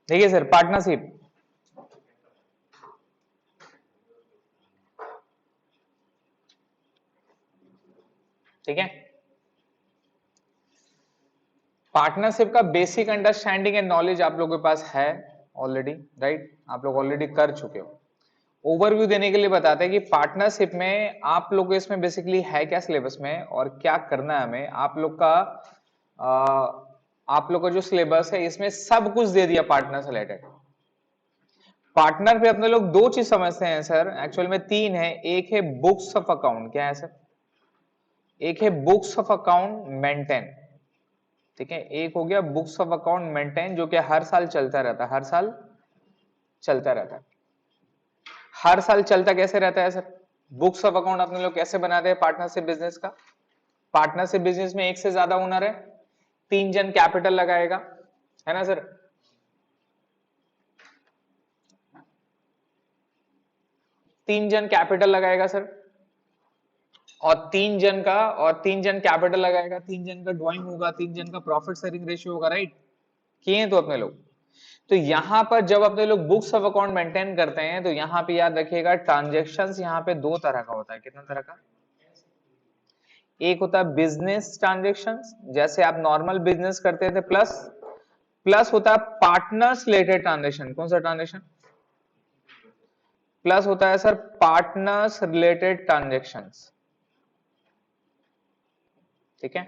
देखिए sir, partnership, ठीक है, पार्टनरशिप का बेसिक अंडरस्टैंडिंग एंड नॉलेज आप लोगों के पास है ऑलरेडी, राइट, आप लोग ऑलरेडी कर चुके हो। ओवरव्यू देने के लिए बताते हैं कि पार्टनरशिप में आप लोग को इसमें बेसिकली है क्या सिलेबस में और क्या करना है हमें। आप लोग का आप लोग का जो सिलेबस है इसमें सब कुछ दे दिया पार्टनर से रिलेटेड। पार्टनर पे अपने लोग दो चीज समझते हैं सर, एक्चुअल में तीन है। एक है बुक्स ऑफ अकाउंट, क्या है सर? एक है बुक्स ऑफ अकाउंट मेंटेन, ठीक है, एक हो गया बुक्स ऑफ अकाउंट मेंटेन जो कि हर साल चलता रहता है, हर साल चलता रहता है। हर साल चलता कैसे रहता है सर? बुक्स ऑफ अकाउंट अपने लोग कैसे बनाते हैं पार्टनरशिप बिजनेस का? पार्टनरशिप बिजनेस में एक से ज्यादा ओनर है, तीन जन कैपिटल लगाएगा, है ना सर? तीन जन कैपिटल लगाएगा सर, और तीन जन कैपिटल लगाएगा, तीन जन का ड्राइंग होगा, तीन जन का प्रॉफिट शेयरिंग रेशियो होगा, राइट, किए हैं तो अपने लोग। तो यहां पर जब अपने लोग बुक्स ऑफ अकाउंट मेंटेन करते हैं तो यहां पे याद रखिएगा ट्रांजेक्शन्स यहां पे दो तरह का होता है। कितना तरह का? एक होता है बिजनेस ट्रांजेक्शन्स, जैसे आप नॉर्मल बिजनेस करते थे, प्लस प्लस होता है पार्टनर्स रिलेटेड ट्रांजेक्शन। कौन सा ट्रांजेक्शन? प्लस होता है सर पार्टनर्स रिलेटेड ट्रांजेक्शन्स, ठीक है।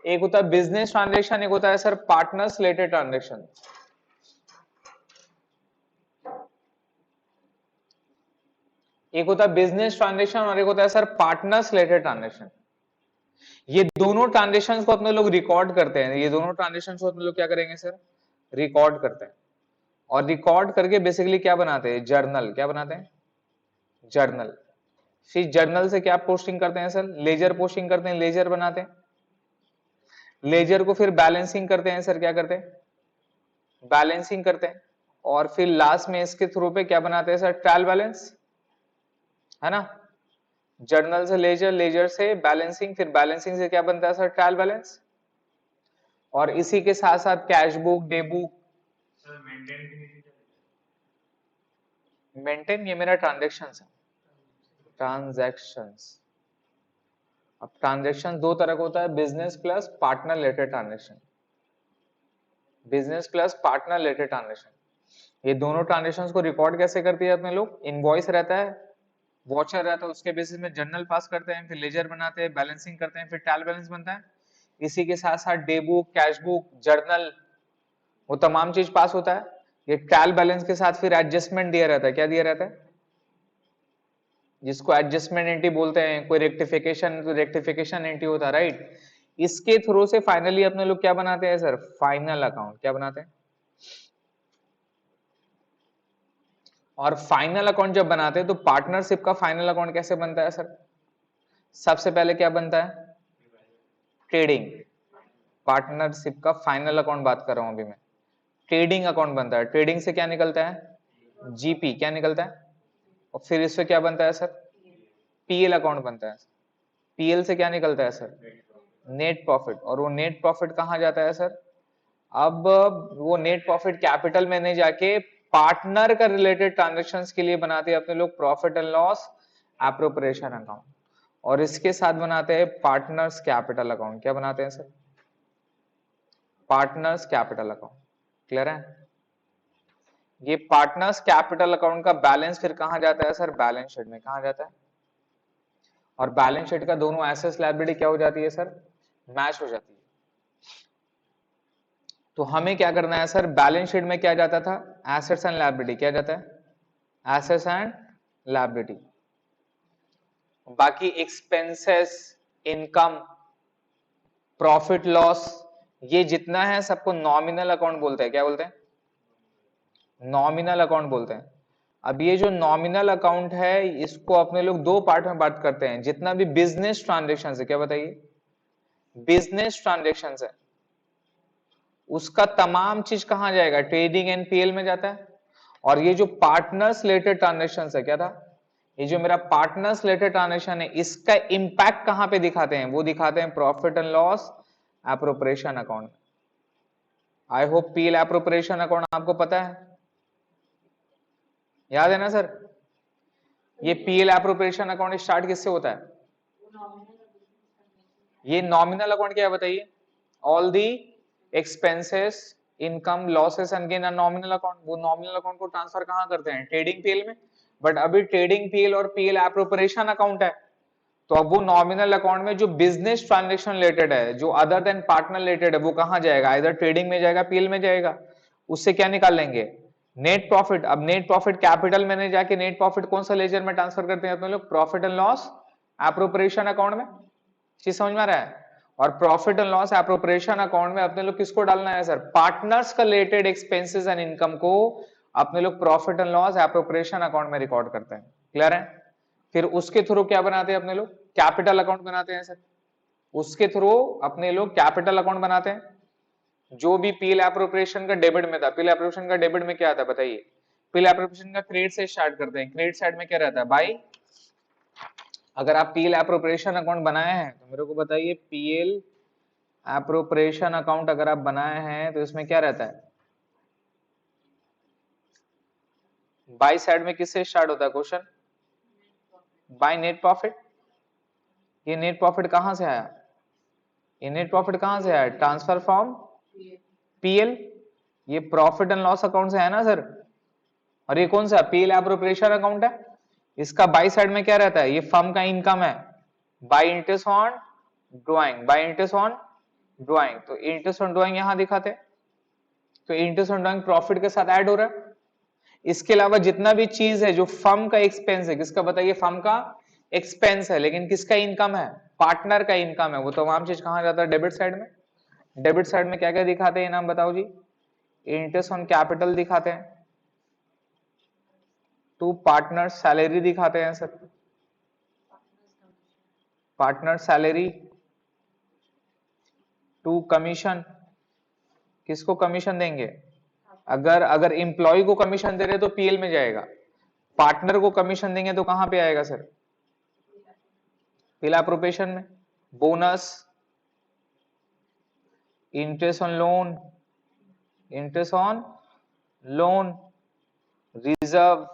एक होता है बिजनेस ट्रांजेक्शन, एक होता है सर पार्टनर्स रिलेटेड ट्रांजेक्शन। एक होता है बिजनेस ट्रांजेक्शन और एक होता है सर पार्टनर्स रिलेटेड ट्रांजेक्शन। ये दोनों ट्रांजेक्शन को अपने लोग रिकॉर्ड करते हैं। ये दोनों ट्रांजेक्शन को अपने लोग क्या करेंगे सर? रिकॉर्ड करते हैं। और रिकॉर्ड करके बेसिकली क्या बनाते हैं? जर्नल। क्या बनाते हैं? जर्नल। फिर जर्नल से क्या पोस्टिंग करते हैं सर? लेजर पोस्टिंग करते हैं, लेजर बनाते हैं। लेजर को फिर बैलेंसिंग करते हैं सर, क्या करते हैं? बैलेंसिंग करते हैं। और फिर लास्ट में इसके थ्रू पे क्या बनाते हैं सर? ट्रायल बैलेंस, है ना। जर्नल से लेजर, लेजर से बैलेंसिंग, फिर बैलेंसिंग से क्या बनता है सर? Trial balance. और इसी के साथ साथ cash book, day book. Maintain ये मेरा ट्रांजेक्शन है, ट्रांजैक्शंस। अब ट्रांजेक्शन दो तरह का होता है, business plus partner related transaction. Business plus partner related transaction, ये दोनों ट्रांजेक्शंस को रिकॉर्ड कैसे करती है अपने लोग? इनवॉइस रहता है, वॉचर रहता है, उसके बेसिस में जर्नल पास करते हैं, फिर लेजर बनाते हैं, बैलेंसिंग करते हैं, फिर ट्रायल बैलेंस बनता है। इसी के साथ साथ day book, cash book, journal, वो तमाम चीज पास होता है। ये ट्रायल बैलेंस के साथ फिर एडजस्टमेंट दिया रहता है। क्या दिया रहता है? जिसको एडजस्टमेंट एंट्री बोलते हैं। कोई रेक्टिफिकेशन, तो रेक्टिफिकेशन एंट्री होता है, राइट। इसके थ्रू से फाइनली अपने लोग क्या बनाते हैं सर? Final account. क्या बनाते हैं? और फाइनल अकाउंट जब बनाते हैं तो पार्टनरशिप का फाइनल अकाउंट कैसे बनता है सर? सबसे पहले क्या बनता है? ट्रेडिंग। पार्टनरशिप का फाइनल अकाउंट बात कर रहा हूं अभी मैं। ट्रेडिंग अकाउंट बनता है। ट्रेडिंग से क्या निकलता है? जीपी। क्या निकलता है? और फिर इससे क्या बनता है सर? पीएल अकाउंट बनता है। पीएल से क्या निकलता है सर? Net profit. और वो नेट प्रॉफिट कहां जाता है सर? अब वो नेट प्रॉफिट कैपिटल में नहीं जाके पार्टनर का रिलेटेड ट्रांजेक्शन्स के लिए बनाते हैं अपने लोग profit and loss appropriation account. और इसके साथ बनाते हैं पार्टनर्स कैपिटल अकाउंट। क्या बनाते हैं sir? Partners capital account. Clear है? ये पार्टनर्स कैपिटल अकाउंट का बैलेंस फिर कहां जाता है सर? बैलेंस शीट में। कहां जाता है? और बैलेंस शीट का दोनों एसेट्स लायबिलिटी क्या हो जाती है सर? मैच हो जाती है। तो हमें क्या करना है सर? बैलेंस शीट में क्या जाता था? Assets and liability. क्या जाता है? Assets and liability. बाकी एक्सपेंसेस, इनकम, प्रॉफिट लॉस, ये जितना है सबको नॉमिनल अकाउंट बोलते हैं। क्या बोलते हैं? नॉमिनल अकाउंट बोलते हैं। अब ये जो नॉमिनल अकाउंट है इसको अपने लोग दो पार्ट में बात करते हैं। जितना भी बिजनेस ट्रांजेक्शन है, क्या बताइए? बिजनेस ट्रांजेक्शन है, उसका तमाम चीज कहां जाएगा? ट्रेडिंग एनपीएल में जाता है। और ये जो पार्टनर्स रिलेटेड ट्रांजेक्शन है, क्या था? ये जो मेरा पार्टनर्स रिलेटेड ट्रांजेक्शन है इसका इंपैक्ट कहां पे दिखाते हैं? वो दिखाते हैं profit and loss appropriation account. I hope PL appropriation account आपको पता है, याद है ना सर? ये पीएल एप्रोप्रिएशन अकाउंट स्टार्ट किससे होता है? ये नॉमिनल अकाउंट क्या है बताइए? All the expenses, income, losses and gain are nominal account. वो नॉमिनल अकाउंट को ट्रांसफर कहां करते हैं? ट्रेडिंग पीएल में। बट अभी ट्रेडिंग पीएल और पीएल एप्रोप्रिएशन अकाउंट है, तो अब वो नॉमिनल अकाउंट में जो बिजनेस ट्रांजैक्शन रिलेटेड है, जो अदर देन पार्टनर रिलेटेड है, वो कहां जाएगा? इधर ट्रेडिंग में जाएगा, पीएल में जाएगा। उससे क्या निकाल लेंगे? Net profit. अब नेट प्रॉफिट कैपिटल में नहीं जाके नेट प्रॉफिट कौन सा लेजर में ट्रांसफर करते हैं अपने लोग? Profit and loss appropriation account में। चीज समझ में आ रहा है? और profit and loss appropriation account में अपने लोग किसको डालना है सर? पार्टनर्स का रिलेटेड एक्सपेंसेस एंड इनकम को अपने लोग profit and loss appropriation account में रिकॉर्ड करते हैं। क्लियर है? फिर उसके थ्रू क्या बनाते हैं अपने लोग? कैपिटल अकाउंट बनाते हैं सर। उसके थ्रू अपने लोग कैपिटल अकाउंट बनाते हैं। जो भी पीएल एप्रोप्रिएशन का डेबिट में था, पीएल एप्रोप्रिएशन का डेबिट में क्या आता है बताइए? पीएल एप्रोप्रिएशन का क्रेडिट से स्टार्ट करते हैं। क्रेडिट साइड में क्या रहता है भाई? अगर आप पीएल एप्रोप्रिएशन अकाउंट बनाए हैं तो मेरे को बताइए, पीएल एप्रोप्रिएशन अकाउंट अगर आप बनाए हैं तो इसमें क्या रहता है? बाई साइड में किससे स्टार्ट होता है क्वेश्चन? By net profit. ये नेट प्रॉफिट कहां से आया? ये नेट प्रॉफिट कहां से आया? Transfer from PL. ये प्रॉफिट एंड लॉस अकाउंट से है ना सर? और ये कौन सा? पीएल एप्रोप्रिएशन अकाउंट है। इसका बाई साइड में क्या रहता है? ये फर्म का इनकम है, bye interest on drawing, bye interest on drawing. तो इंटरेस्ट ऑन ड्राइंग यहां दिखाते हैं, तो इंटरेस्ट ऑन ड्राइंग प्रॉफिट के साथ ऐड हो रहा है। इसके अलावा जितना भी चीज है जो फर्म का एक्सपेंस है, किसका बताइए? फर्म का एक्सपेंस है, लेकिन किसका इनकम है? पार्टनर का इनकम है। वो तमाम चीज कहां जाता है? डेबिट साइड में। डेबिट साइड में क्या क्या दिखाते हैं नाम बताओ जी? इंटरेस्ट ऑन कैपिटल दिखाते हैं, टू पार्टनर सैलरी दिखाते हैं sir, partner salary, to commission. किसको कमीशन देंगे? अगर अगर एम्प्लॉय को कमीशन दे रहे तो पीएल में जाएगा, पार्टनर को कमीशन देंगे तो कहां पे आएगा सर? पीएल एप्रोप्रिएशन में। Bonus, interest on loan, interest on loan, reserve,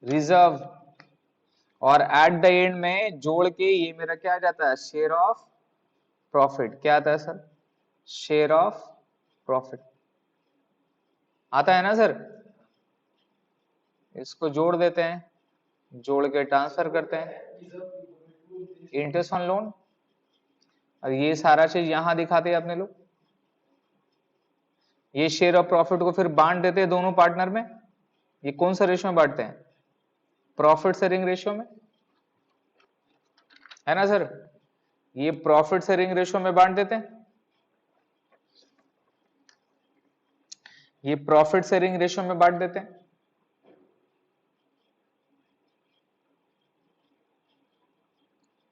reserve, और एट द एंड में जोड़ के ये मेरा क्या आ जाता है? Share of profit. क्या आता है सर? शेयर ऑफ प्रॉफिट आता है ना सर? इसको जोड़ देते हैं, जोड़ के ट्रांसफर करते हैं, इंटरेस्ट ऑन लोन। और ये सारा चीज यहां दिखाते हैं अपने लोग। ये शेयर ऑफ प्रॉफिट को फिर बांट देते हैं दोनों पार्टनर में। ये कौन सा रेशियो में बांटते हैं? प्रॉफिट शेयरिंग रेशियो में, है ना सर? ये प्रॉफिट शेयरिंग रेशियो में बांट देते हैं। ये प्रॉफिट शेयरिंग रेशियो में बांट देते हैं।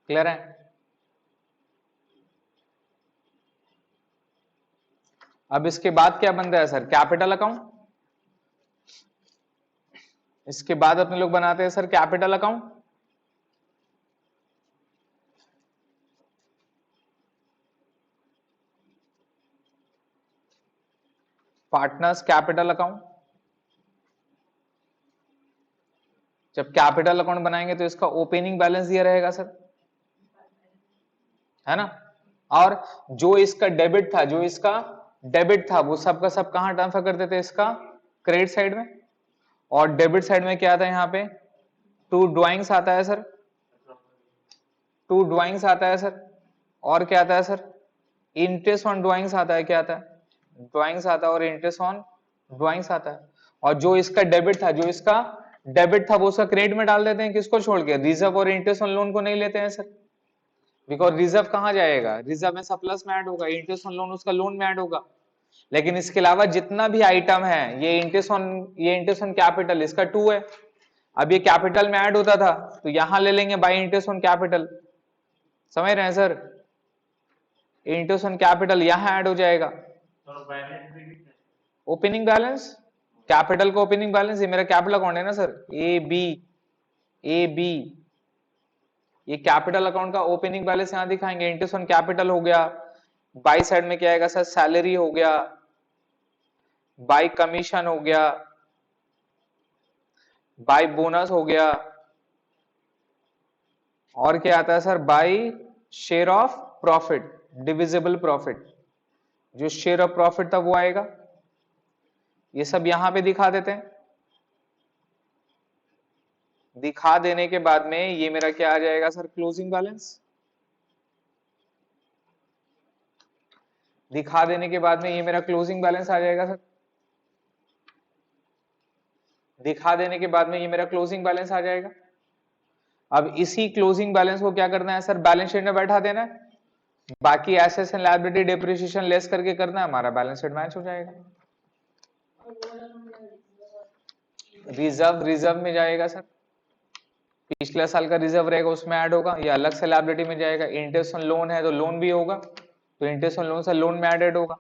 क्लियर है? अब इसके बाद क्या बनता है सर? Capital account. इसके बाद अपने लोग बनाते हैं sir capital account. Partners capital account. जब कैपिटल अकाउंट बनाएंगे तो इसका ओपनिंग बैलेंस ये रहेगा सर, है ना? और जो इसका डेबिट था, जो इसका डेबिट था, वो सब का सब कहां ट्रांसफर कर देते? इसका क्रेडिट साइड में। और डेबिट साइड में क्या आता है यहाँ पे? टू ड्राइंग्स आता है सर, टू ड्राइंग्स आता है सर। और क्या आता है सर? इंटरेस्ट ऑन ड्राइंग्स आता है। क्या आता है? ड्राइंग्स आता है, और इंटरेस्ट ऑन ड्राइंग्स आता है। और जो इसका डेबिट था, जो इसका डेबिट था, वो उसका क्रेडिट में डाल देते हैं। किसको छोड़ के? रिजर्व और इंटरेस्ट ऑन लोन को नहीं लेते हैं सर, बिकॉज रिजर्व कहां जाएगा? रिजर्व में सरप्लस में ऐड होगा, इंटरेस्ट ऑन लोन उसका लोन में ऐड होगा। लेकिन इसके अलावा जितना भी आइटम है, ये इंटरेस्ट ऑन कैपिटल इसका टू है। अब ये कैपिटल में ऐड होता था तो यहां ले लेंगे बाय इंटरेस्ट ऑन कैपिटल। समझ रहे हैं सर? इंटरेस्ट ऑन कैपिटल यहां ऐड हो जाएगा। ओपनिंग बैलेंस, कैपिटल का ओपनिंग बैलेंस, ये मेरा कैपिटल अकाउंट है ना sir, A B, A B. ये कैपिटल अकाउंट का ओपनिंग बैलेंस यहां दिखाएंगे। इंटरेस्ट ऑन कैपिटल हो गया, बाई साइड में क्या आएगा सर, सैलरी हो गया, बाई कमीशन हो गया, बाई बोनस हो गया, और क्या आता है sir, by share of profit, divisible profit, जो शेयर ऑफ प्रॉफिट था वो आएगा। ये सब यहां पे दिखा देते हैं। दिखा देने के बाद में ये मेरा क्या आ जाएगा सर, क्लोजिंग बैलेंस। दिखा देने के बाद में ये मेरा क्लोजिंग बैलेंस आ जाएगा सर। दिखा देने के बाद में ये मेरा क्लोजिंग बैलेंस आ जाएगा। अब इसी क्लोजिंग बैलेंस को क्या करना है सर, बैलेंस शीट में बैठा देना है, बाकी assets and liability depreciation less करके करना है, हमारा बैलेंस शीट मैच हो जाएगा। रिजर्व, रिजर्व में जाएगा सर, पिछले साल का रिजर्व रहेगा उसमें ऐड होगा, या अलग से लायबिलिटी में जाएगा। इंटरेस्ट ऑन लोन है तो लोन भी होगा, तो इंटरेस्ट ऑन लोन से लोन में एडेड होगा।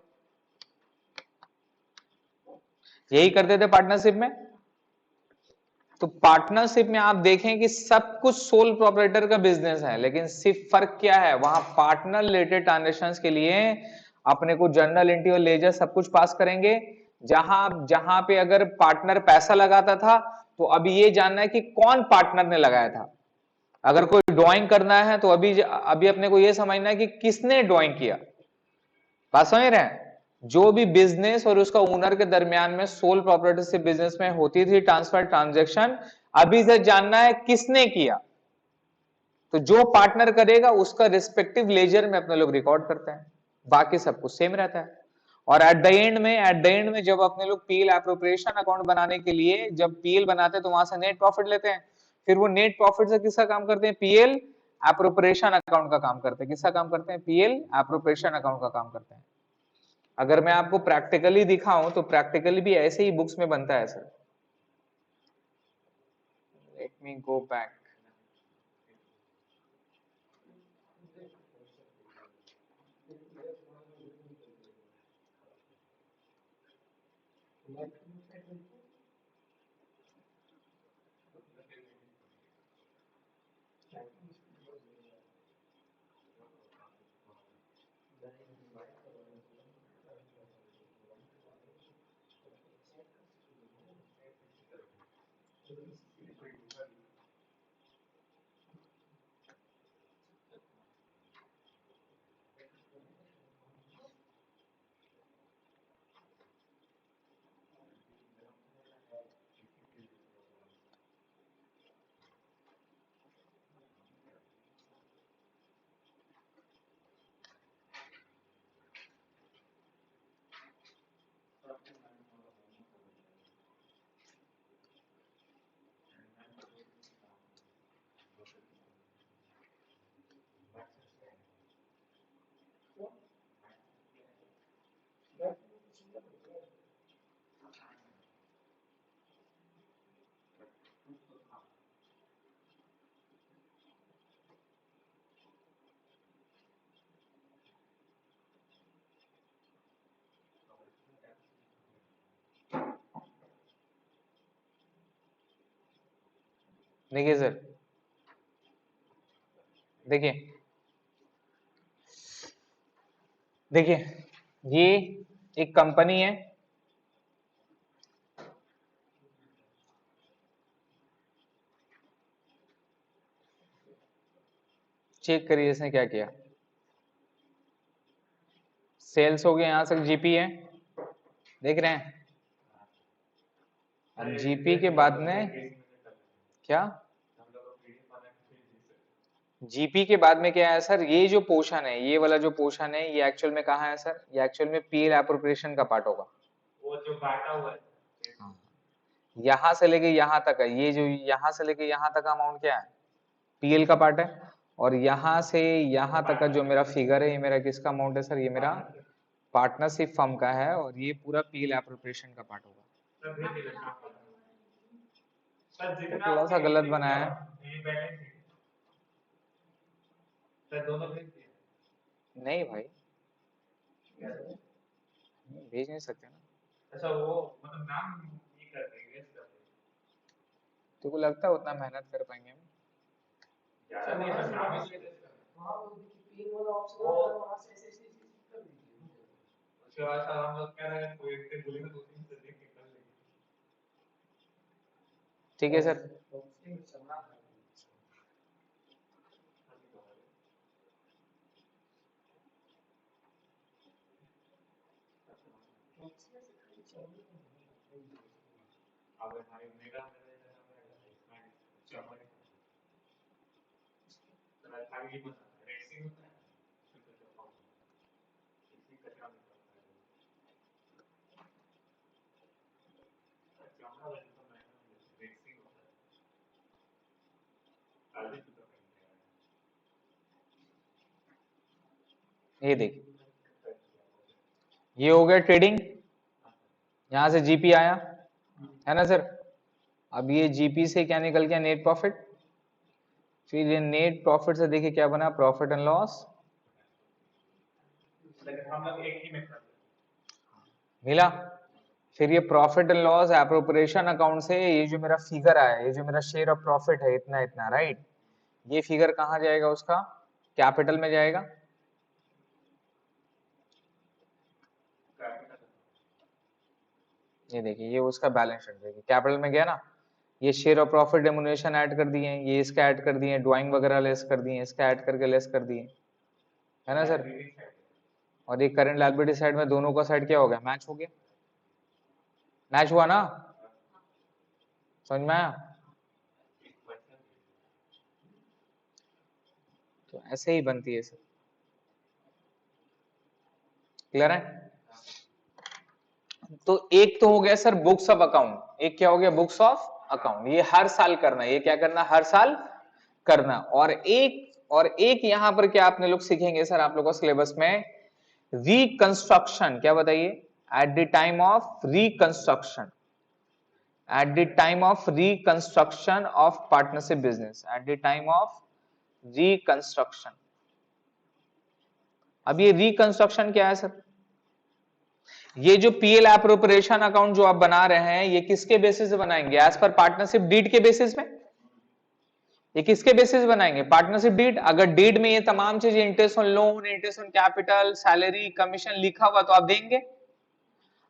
यही करते थे पार्टनरशिप में। तो पार्टनरशिप में आप देखें कि सब कुछ सोल प्रोपराइटर का बिजनेस है, लेकिन सिर्फ फर्क क्या है, वहां पार्टनर रिलेटेड ट्रांजेक्शन्स के लिए अपने को जर्नल एंट्री और लेजर सब कुछ पास करेंगे। जहां जहां पे अगर पार्टनर पैसा लगाता था, तो अभी ये जानना है कि कौन पार्टनर ने लगाया था। अगर कोई ड्राइंग करना है तो अभी अभी अपने को यह समझना है कि किसने ड्राइंग किया। बात समझ रहे हैं? जो भी बिजनेस और उसका ओनर के दरमियान में सोल प्रॉपर्टी बिजनेस में होती थी ट्रांसफर ट्रांजैक्शन, अभी से जानना है किसने किया। तो जो पार्टनर करेगा उसका रिस्पेक्टिव लेजर में अपने लोग रिकॉर्ड करते हैं, बाकी सब कुछ सेम रहता है। और एट द एंड में जब अपने लोग पीएल एप्रोप्रिएशन अकाउंट बनाने के लिए जब पीएल बनाते हैं तो वहां से नेट प्रॉफिट लेते हैं। फिर वो नेट प्रॉफिट से किसका काम करते हैं, पीएल एप्रोप्रिएशन अकाउंट का काम करते हैं। किसका काम करते हैं, पीएल एप्रोप्रिएशन अकाउंट का काम करते हैं। अगर मैं आपको प्रैक्टिकली दिखाऊं तो प्रैक्टिकली भी ऐसे ही बुक्स में बनता है sir. Let me go back. देखिए सर, देखिए देखिए ये एक कंपनी है, चेक करिए इसने क्या किया। सेल्स हो गया, यहां तक जीपी है, देख रहे हैं। अब जीपी के बाद में क्या, जीपी के बाद में क्या है सर, ये जो पोर्शन है, ये वाला जो पोर्शन है, ये एक्चुअल में कहाँ है सर, ये एक्चुअल में पीएल एप्रोप्रिएशन का पार्ट होगा। वो जो बांटा हुआ है, हाँ। यहां से लेके यहां तक है, ये जो यहां से लेके यहां तक अमाउंट क्या है, पीएल का पार्ट है। और यहां से यहां तक का जो मेरा फिगर है, ये मेरा किसका अमाउंट है सर, ये मेरा पार्टनरशिप फर्म का है, और ये पूरा पीएल एप्रोप्रिएशन का पार्ट होगा। थोड़ा सा गलत बनाया है, नहीं भाई भेज नहीं सकते ना। अच्छा वो मतलब नाम ये कर देंगे, तो को लगता है उतना मेहनत कर पाएंगे हम? यार नहीं, नाम ही ठीक है सर। ये देखिए, ये हो गया ट्रेडिंग, यहां से जीपी आया है ना सर। अब ये जीपी से क्या निकल गया, नेट प्रॉफिट। फिर ये नेट प्रॉफिट से देखिए क्या बना, प्रॉफिट एंड लॉस मिला। फिर ये profit and loss appropriation account से ये जो मेरा फिगर आया, ये जो मेरा शेयर ऑफ प्रॉफिट है इतना इतना, राइट, ये फिगर कहाँ जाएगा, उसका कैपिटल में जाएगा। ये देखिए, ये उसका बैलेंस शीट देखिए, कैपिटल में गया ना। ये share of profit demolition add कर दिए, ये इसका ऐड कर दिए, ड्राइंग वगैरह लेस कर दिए, इसका ऐड करके लेस कर दिए, है ना सर। और ये करंट लायबिलिटी साइड में दोनों का साइड क्या हो गया, मैच हो गया, मैच हुआ ना, समझ में आया। तो ऐसे ही बनती है सर, क्लियर है। तो एक तो हो गया सर बुक्स ऑफ अकाउंट, एक क्या हो गया, बुक्स ऑफ अकाउंट, ये हर साल करना, ये क्या करना, हर साल करना। और एक यहां पर क्या आपने लोग सीखेंगे सर, आप लोगों को सिलेबस में रिकंस्ट्रक्शन, क्या बताइए, at the time of reconstruction, at the time of reconstruction of partnership business, at the time of reconstruction। अब ये रिकंस्ट्रक्शन क्या है सर, ये जो पीएल एप्रोप्रिएशन अकाउंट जो आप बना रहे हैं, ये किसके बेसिस पे बनाएंगे, एज पर पार्टनरशिप डीड के बेसिस में। ये किसके बेसिस बनाएंगे, पार्टनरशिप डीड। अगर डीड में ये तमाम चीजें, interest on loan, interest on capital, salary, commission लिखा हुआ तो आप देंगे,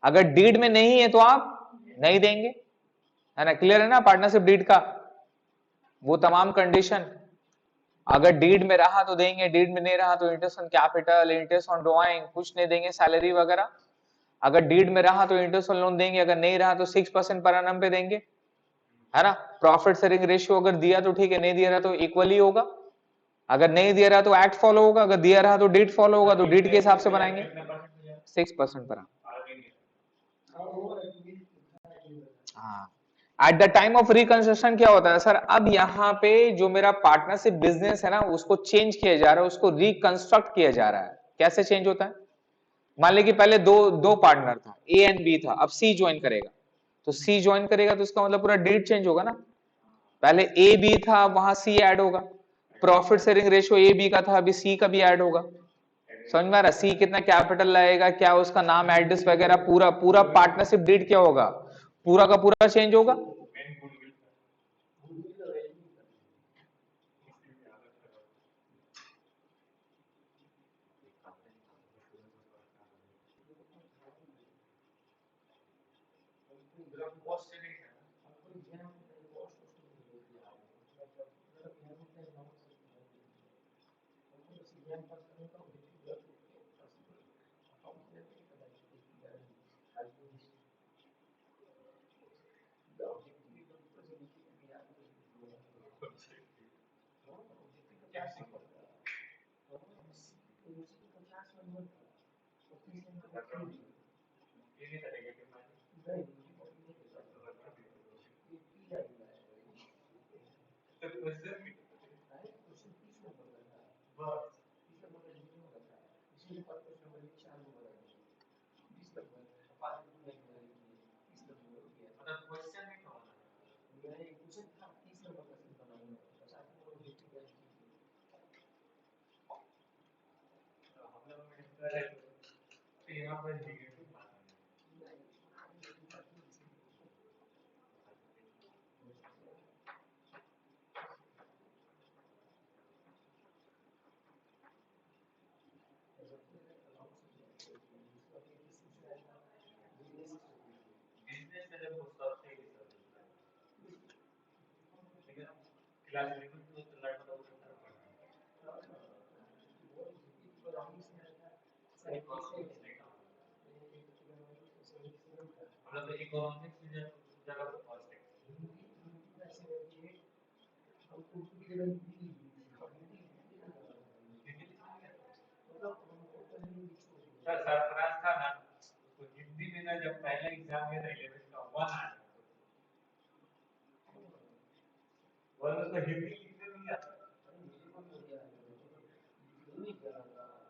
अगर डीड में नहीं है तो आप नहीं देंगे, है ना, क्लियर है ना। पार्टनरशिप डीड का वो तमाम कंडीशन, अगर डीड में रहा तो देंगे, डीड में नहीं रहा तो interest on capital, interest on drawing कुछ नहीं देंगे, सैलरी वगैरह। अगर डीड में रहा तो इंटरेस्ट ऑन लोन देंगे, अगर नहीं रहा तो 6% पर एनम पे देंगे, है ना। प्रॉफिट शेयरिंग रेशियो अगर दिया तो ठीक है, नहीं दिया रहा तो इक्वली होगा, अगर नहीं दिया रहा तो एक्ट फॉलो होगा, अगर दिया रहा तो डीड फॉलो होगा, तो डीड के हिसाब से बनाएंगे 6% पर। हाँ, at the time of reconstruction क्या होता है सर, अब यहाँ पे जो मेरा पार्टनरशिप बिजनेस है ना, उसको चेंज किया जा रहा है, उसको रिकंस्ट्रक्ट किया जा रहा है। कैसे चेंज होता है, मान लीजिए कि पहले दो दो पार्टनर था, ए एंड बी था, अब सी ज्वाइन करेगा, तो सी ज्वाइन करेगा तो इसका मतलब पूरा डीड चेंज होगा ना। पहले ए बी था, वहां सी ऐड होगा, profit sharing ratio A B का था, अभी सी का भी ऐड होगा, समझ में आ रहा, सी कितना कैपिटल लाएगा, क्या उसका नाम, एड्रेस वगैरह, पूरा पूरा पार्टनरशिप डीड क्या होगा, पूरा का पूरा चेंज होगा।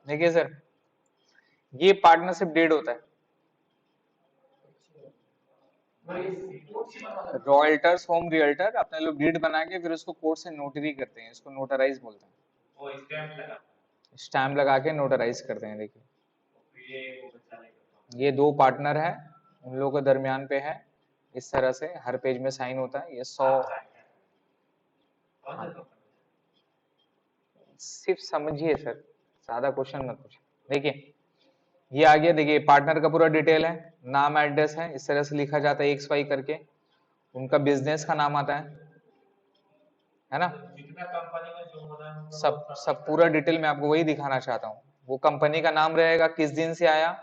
देखिए सर, ये पार्टनरशिप डीड होता है। रॉयल्टर्स होम रियल्टर अपने लोग डीड बना के फिर उसको कोर्ट से नोटरी करते हैं, इसको नोटराइज बोलते हैं। स्टैम्प लगा के नोटराइज करते हैं। देखिए ये दो पार्टनर है, उन लोगों के दरमियान पे है, इस तरह से हर पेज में साइन होता है। ये 100 सिर्फ समझिए सर, ज्यादा क्वेश्चन मत पूछिए। देखिए ये आ गया, देखिए पार्टनर का पूरा डिटेल है, नाम एड्रेस है, इस तरह से लिखा जाता है एक्स वाई करके, उनका बिजनेस का नाम आता है ना। सब सब पूरा डिटेल मैं आपको वही दिखाना चाहता हूँ। वो कंपनी का नाम रहेगा, किस दिन से आया,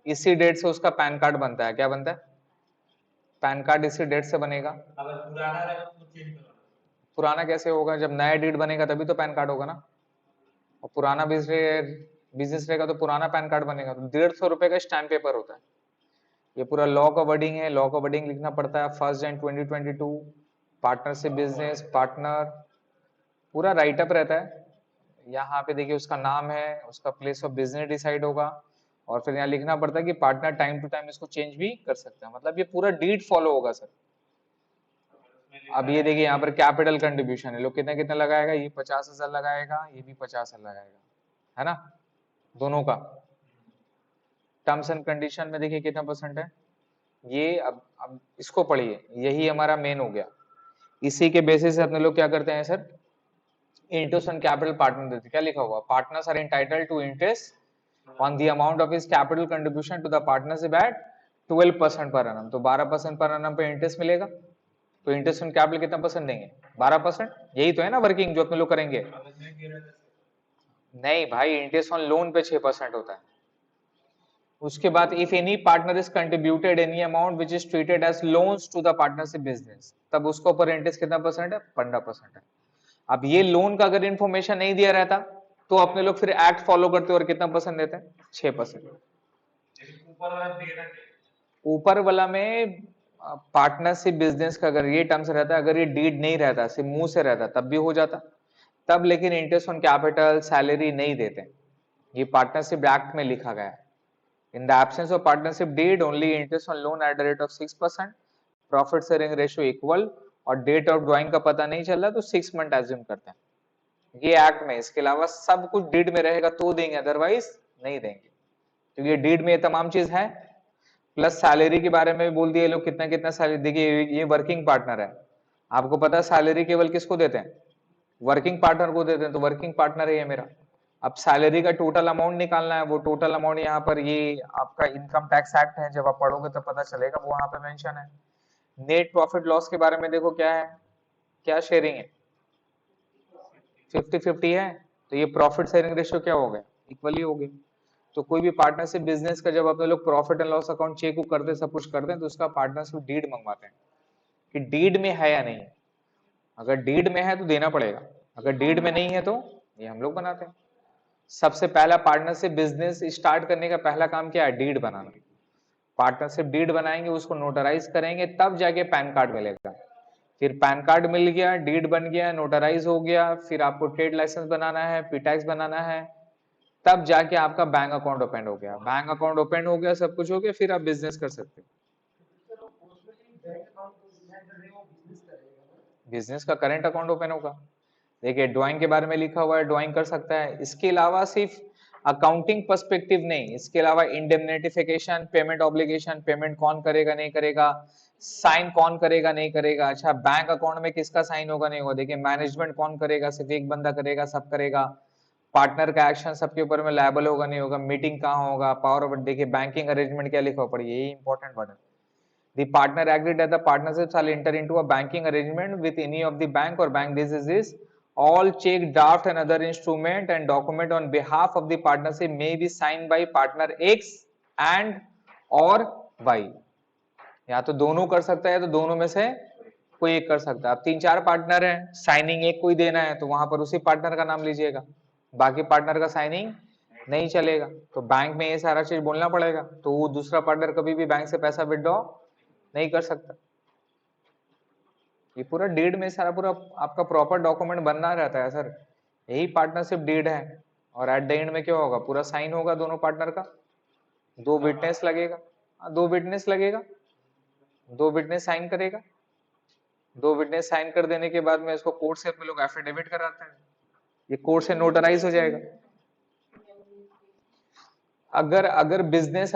इसी डेट से उसका पैन कार्ड बनता है। क्या बनता है? पैन कार्ड इसी डेट से बनेगा। अगर पुराना रहेगा तो चेंज करना। पुराना कैसे होगा? जब नया डेट बनेगा तभी तो पैन कार्ड होगा ना। और पुराना बिजनेस रहेगा तो पुराना पैन कार्ड बनेगा। तो 150 रुपए का स्टैम्प पेपर होता है। ये पूरा लॉ का वर्डिंग है, लॉ का वर्डिंग लिखना पड़ता है। 1 जनवरी 2022 पार्टनरशिप बिजनेस पार्टनर, पूरा राइटअप रहता है। यहाँ पे देखिए उसका नाम है, उसका प्लेस ऑफ बिजनेस डिसाइड होगा, और फिर यहाँ लिखना पड़ता है कि पार्टनर टाइम टू टाइम इसको चेंज भी कर सकता है। मतलब ये पूरा डीड फॉलो होगा सर। अब ये देखिए यहाँ पर कैपिटल कंट्रीब्यूशन है, लोग कितना कितना लगाएगा, ये 50,000 लगाएगा, ये भी 50,000 लगाएगा, है ना, दोनों का। टर्म्स एंड कंडीशन में देखिए कितना परसेंट है ये। अब इसको पढ़िए, यही हमारा मेन हो गया। इसी के बेसिस से अपने लोग क्या करते हैं sir, interest on capital partner देते। क्या लिखा हुआ? Partners are entitled to interest on the amount of his capital contribution to the partnership at 12% per annum। तो 12% पर annum पे इंटरेस्ट मिलेगा। तो इंटरेस्ट ऑन कैपिटल कितना परसेंट देंगे? 12%। यही तो है ना वर्किंग जो अपने लोग करेंगे। नहीं भाई, इंटरेस्ट ऑन लोन पे 6% होता है। उसके बाद if any partner is contributed any amount which is treated as loans to the partnership business, तब उसके ऊपर इंटरेस्ट कितना परसेंट है? 15% है। अब ये लोन का अगर इन्फॉर्मेशन नहीं दिया रहता तो अपने लोग फिर एक्ट फॉलो करते और कितना परसेंट देते हैं? 6%। ऊपर वाला में पार्टनरशिप बिजनेस का अगर ये टर्म्स रहता, अगर ये डीड नहीं रहता, सिर्फ मुंह से रहता, तब भी हो जाता तब, लेकिन इंटरेस्ट ऑन कैपिटल सैलरी नहीं देते। ये पार्टनरशिप एक्ट में लिखा गया है। In the absence of partnership deed, only interest on loan at the rate of 6%, profit sharing ratio equal, और डेट ऑफ ड्राइंग का पता नहीं चल रहा तो 6 मंथ एज्यूम करते हैं ये एक्ट में। इसके अलावा सब कुछ डीड में रहेगा तो देंगे, अदरवाइज नहीं देंगे। तो ये डीड में ये तमाम चीज है। प्लस सैलरी के बारे में भी बोल दिए लोग, कितना कितना सैलरी। देखिए ये वर्किंग पार्टनर है, आपको पता है सैलरी केवल किसको देते हैं? वर्किंग पार्टनर को देते हैं। तो वर्किंग पार्टनर है ये मेरा। अब सैलरी का टोटल अमाउंट निकालना है, वो टोटल अमाउंट यहाँ पर ये आपका इनकम टैक्स एक्ट है, जब आप पढ़ोगे तो पता चलेगा, वो वहां पे मेंशन है। नेट प्रॉफिट लॉस के बारे में देखो क्या है, क्या शेयरिंग है? 50-50 है। तो ये प्रॉफिट शेयरिंग रेशियो क्या हो गया? इक्वली हो गया। तो कोई भी पार्टनरशिप बिजनेस का जब अपने लोग profit and loss account check करते हैं, सब कुछ करते हैं, तो उसका पार्टनरशिप डीड मंगवाते हैं कि डीड में है या नहीं। अगर डीड में है तो देना पड़ेगा, अगर डीड में नहीं है तो ये हम लोग बनाते हैं। सबसे पहला पार्टनरशिप बिजनेस स्टार्ट करने का पहला काम क्या है? डीड बनाना। पार्टनरशिप डीड बनाएंगे, उसको नोटराइज करेंगे, तब जाके पैन कार्ड मिलेगा। फिर पैन कार्ड मिल गया, डीड बन गया, नोटराइज हो गया, फिर आपको ट्रेड लाइसेंस बनाना है, पीटैक्स बनाना है, तब जाके आपका बैंक अकाउंट ओपन हो गया। बैंक अकाउंट ओपन हो गया, सब कुछ हो गया, फिर आप बिजनेस कर सकते हो। बिजनेस का करेंट अकाउंट ओपन होगा। देखिए ड्राइंग के बारे में लिखा हुआ है, ड्राइंग कर सकता है। इसके अलावा सिर्फ अकाउंटिंग पर्सपेक्टिव नहीं, इसके अलावा इंडेमनिफिकेशन, पेमेंट ऑब्लिगेशन, पेमेंट कौन करेगा नहीं करेगा, साइन कौन करेगा नहीं करेगा, अच्छा बैंक अकाउंट में किसका साइन होगा नहीं होगा, देखिए मैनेजमेंट कौन करेगा, सिर्फ एक बंदा करेगा, सब करेगा, पार्टनर का एक्शन सबके ऊपर में लायबल होगा नहीं होगा, मीटिंग कहाँ होगा, पावर ऑफ, देखिए बैंकिंग अरेंजमेंट क्या लिखा पड़िए, यही इंपॉर्टेंट वर्ड है। The partner agreed that the partnership shall enter into a banking arrangement with any of the bank or bank businesses. All check, draft and other instrument and document on behalf of the partnership may be signed by partner X and or Y. या तो दोनों कर सकता है, तो दोनों में से कोई एक कर सकता है। अब 3-4 पार्टनर हैं, साइनिंग एक कोई देना है तो वहां पर उसी पार्टनर का नाम लीजिएगा, बाकी पार्टनर का साइनिंग नहीं चलेगा। तो बैंक में ये सारा चीज बोलना पड़ेगा, तो वो दूसरा पार्टनर कभी भी बैंक से पैसा विड्रॉ नहीं कर सकता। ये पूरा डीड में सारा पूरा आपका प्रॉपर डॉक्यूमेंट बनना रहता है सर, यही पार्टनरशिप डीड है। और एट द एंड में क्या होगा, पूरा साइन होगा दोनों पार्टनर का, 2 विटनेस लगेगा, 2 विटनेस लगेगा, 2 विटनेस साइन करेगा, 2 विटनेस साइन कर देने के बाद में इसको कोर्ट से अपने लोग एफिडेविट कराते हैं, ये कोर्ट से नोटराइज हो जाएगा। अगर बिजनेस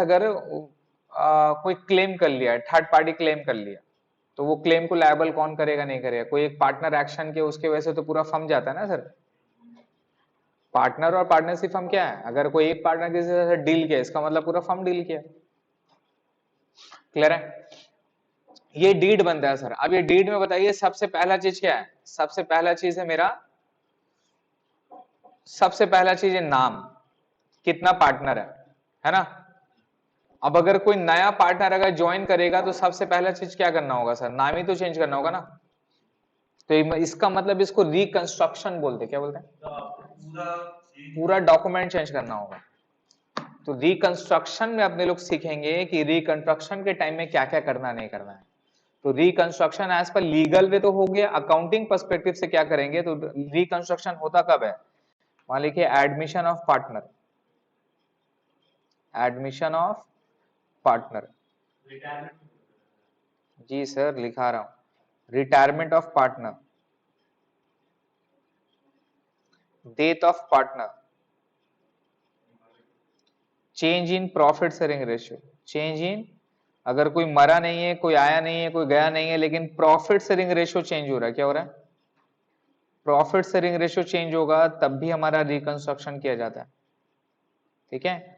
कोई क्लेम कर लिया, थर्ड पार्टी क्लेम कर लिया, तो वो क्लेम को लायबल कौन करेगा, नहीं करेगा, कोई एक पार्टनर एक्शन के उसके वजह से तो पूरा फर्म जाता है ना सर। पार्टनर और पार्टनरशिप फर्म क्या है, अगर कोई एक पार्टनर किसी से डील किया इसका मतलब पूरा फर्म डील किया। क्लियर है, ये डीड बनता है सर। अब ये डीड में बताइए सबसे पहला चीज क्या है, सबसे पहला चीज है मेरा, सबसे पहला चीज है नाम, कितना पार्टनर है ना। अब अगर कोई नया पार्टनर अगर ज्वाइन करेगा तो सबसे पहला चीज क्या करना होगा सर, नाम ही तो चेंज करना होगा ना। तो इसका मतलब इसको रिकंस्ट्रक्शन बोलते, क्या बोलते हैं, पूरा डॉक्यूमेंट चेंज करना होगा। तो रिकंस्ट्रक्शन में अपने लोग सीखेंगे कि रिकंस्ट्रक्शन के टाइम में क्या क्या करना नहीं करना है। तो reconstruction as per legal way तो हो गया, अकाउंटिंग पर्सपेक्टिव से क्या करेंगे, तो रिकंस्ट्रक्शन होता कब है, मान लिखिए admission of partner, admission of partner, जी सर लिखा रहा हूं, retirement of partner, death of partner, change in profit sharing ratio, change in, अगर कोई मरा नहीं है, कोई आया नहीं है, कोई गया नहीं है, लेकिन प्रॉफिट शेयरिंग रेशियो चेंज हो रहा है, क्या हो रहा है, प्रॉफिट शेयरिंग रेशियो चेंज होगा तब भी हमारा रिकंस्ट्रक्शन किया जाता है। ठीक है,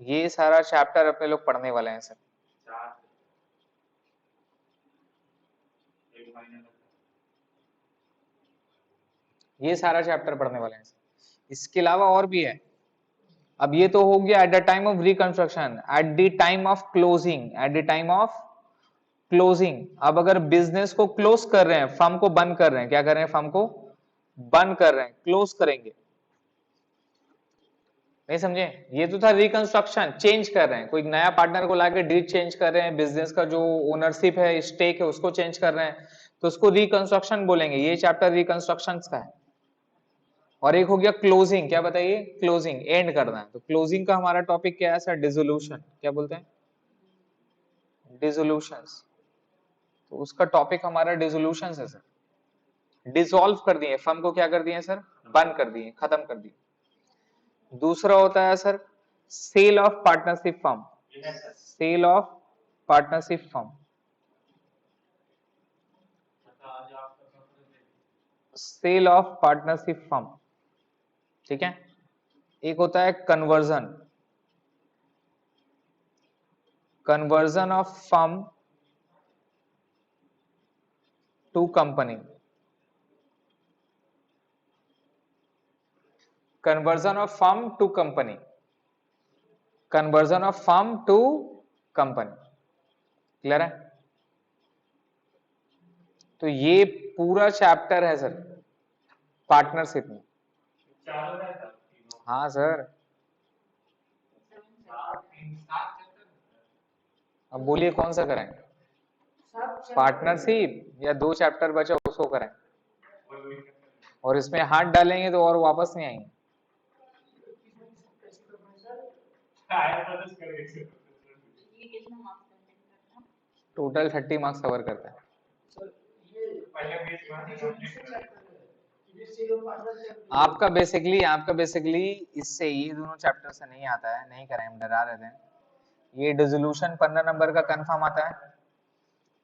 ये सारा चैप्टर अपने लोग पढ़ने वाले हैं सर। ये सारा चैप्टर पढ़ने वाले हैं सर। इसके अलावा और भी है। अब ये तो हो गया at the time of reconstruction, at the time of closing, at the time of closing. अब अगर बिजनेस को क्लोज कर रहे हैं, फर्म को बंद कर रहे हैं, क्या कर रहे हैं, फर्म को बंद कर रहे हैं, क्लोज करेंगे, नहीं समझे, ये तो था रिकंस्ट्रक्शन, चेंज कर रहे हैं, कोई नया पार्टनर को लाके डीड चेंज कर रहे हैं, बिजनेस का जो ओनरशिप है, स्टेक है, उसको चेंज कर रहे हैं, तो उसको रिकंस्ट्रक्शन बोलेंगे। ये चैप्टर रिकंस्ट्रक्शन का है। और एक हो गया क्लोजिंग, क्या बताइए, क्लोजिंग, एंड करना है। तो क्लोजिंग का हमारा टॉपिक क्या है सर, डिसोल्यूशन, क्या बोलते हैं, डिसोल्यूशंस। तो उसका टॉपिक हमारा डिसोल्यूशंस है सर। डिसॉल्व कर दिए फर्म को, क्या कर दिए सर, बंद कर दिए, खत्म कर दिए। दूसरा होता है sir sale of partnership firm, sale of partnership firm, sale of partnership firm. ठीक है, एक होता है conversion, conversion of firm to company, conversion of firm to company, conversion of firm to company. Clear है, तो ये पूरा चैप्टर है सर पार्टनरशिप में। हाँ सर, अब बोलिए कौन सा करें, पार्टनरशिप या 2 चैप्टर बचा उसको करें, और इसमें हाथ डालेंगे तो और वापस नहीं आएंगे। टोटल 30 मार्क्स कवर करता है। आपका बेसिकली इससे ये दोनों चैप्टर से नहीं आता है, नहीं करें, हम डरा रहे थे। ये डिसोल्यूशन 15 नंबर का कंफर्म आता है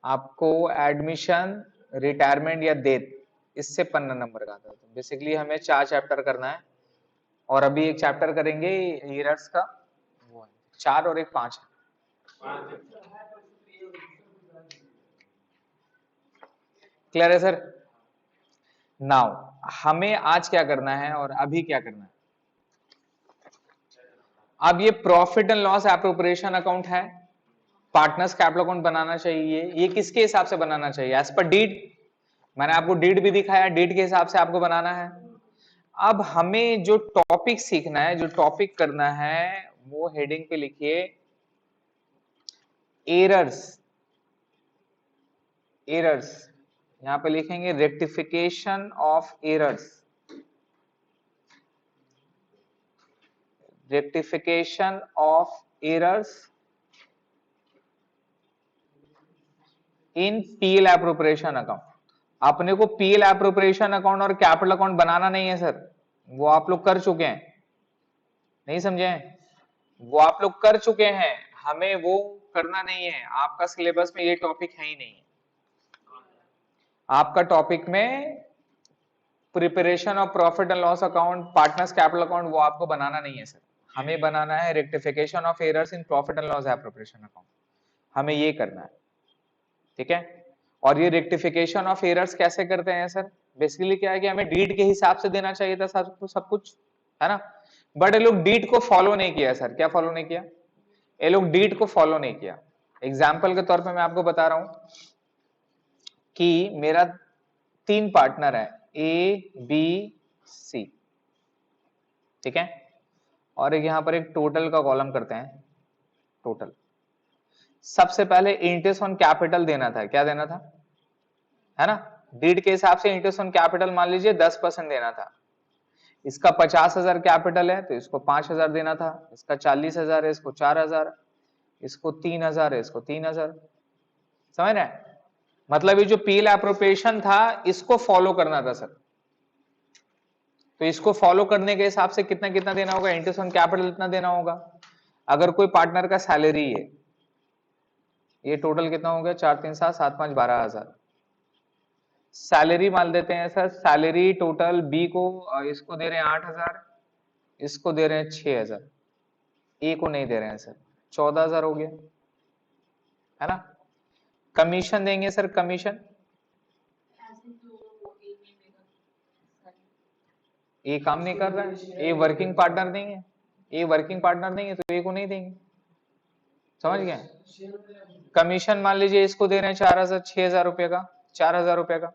आपको, एडमिशन, रिटायरमेंट या डेथ, इससे 15 नंबर का आता है। तो बेसिकली हमें 4 चैप्टर करना है, और अभी एक चैप्टर करेंगे एरर्स का, वो है 4 और एक 5 है। क्लियर है सर? नाउ हमें आज क्या करना है और अभी क्या करना है। अब ये profit and loss appropriation account है, पार्टनर्स कैपिटल अकाउंट बनाना चाहिए। ये किसके हिसाब से बनाना चाहिए? As per deed. मैंने आपको डीड भी दिखाया, डीड के हिसाब से आपको बनाना है। अब हमें जो टॉपिक सीखना है, जो टॉपिक करना है, वो हेडिंग पे लिखिए एरर्स। एरर्स यहां पे लिखेंगे rectification of errors. Rectification of errors in PL appropriation account. अपने को पीएल एप्रोप्रिएशन अकाउंट और कैपिटल अकाउंट बनाना नहीं है सर, वो आप लोग कर चुके हैं। नहीं समझे? वो आप लोग कर चुके हैं, हमें वो करना नहीं है। आपका सिलेबस में ये टॉपिक है ही नहीं। आपका टॉपिक में preparation of profit and loss account, partners capital account, वो आपको बनाना नहीं है सर। हमें बनाना है rectification of errors in profit and loss appropriation account. हमें ये करना है, ठीक है। और ये रेक्टिफिकेशन ऑफ एरर्स कैसे करते हैं सर? बेसिकली क्या है कि हमें डीड के हिसाब से देना चाहिए था सब कुछ, है ना। बट ये लोग डीड को फॉलो नहीं किया सर। क्या फॉलो नहीं किया? ये लोग डीड को फॉलो नहीं किया। एग्जाम्पल के तौर पे मैं आपको बता रहा हूं कि मेरा 3 पार्टनर है, ए बी सी, ठीक है। और एक यहां पर एक टोटल का कॉलम करते हैं, टोटल। सबसे पहले इंटरेस्ट ऑन कैपिटल देना था। क्या देना था? है ना। डीड के हिसाब से इंटरेस्ट ऑन कैपिटल मान लीजिए 10% देना था। इसका 50,000 कैपिटल है तो इसको 5,000 देना था। इसका 40,000 है, इसको 4,000। इसको 3,000 है, इसको 3,000। समझ रहे हैं? मतलब ये जो पीएल एप्रोप्रिएशन था, इसको फॉलो करना था सर। तो इसको फॉलो करने के हिसाब से कितना कितना देना होगा? इंटरेस्ट ऑन कैपिटल इतना देना होगा। अगर कोई पार्टनर का सैलरी है, ये टोटल कितना हो गया? 4 3 7 7 5 12,000। सैलरी मान देते हैं सर, सैलरी टोटल बी को, इसको दे रहे हैं 8,000, इसको दे रहे हैं 6,000, ए को नहीं दे रहे हैं सर, 14,000 हो गया, है ना। कमीशन देंगे सर, कमीशन। ए काम नहीं कर रहा है, ए वर्किंग पार्टनर नहीं है, ए वर्किंग पार्टनर नहीं है तो ए को नहीं देंगे। समझ गए? कमीशन मान लीजिए इसको दे रहे हैं 4,000, 6,000 रुपए का, 4,000 रुपए का,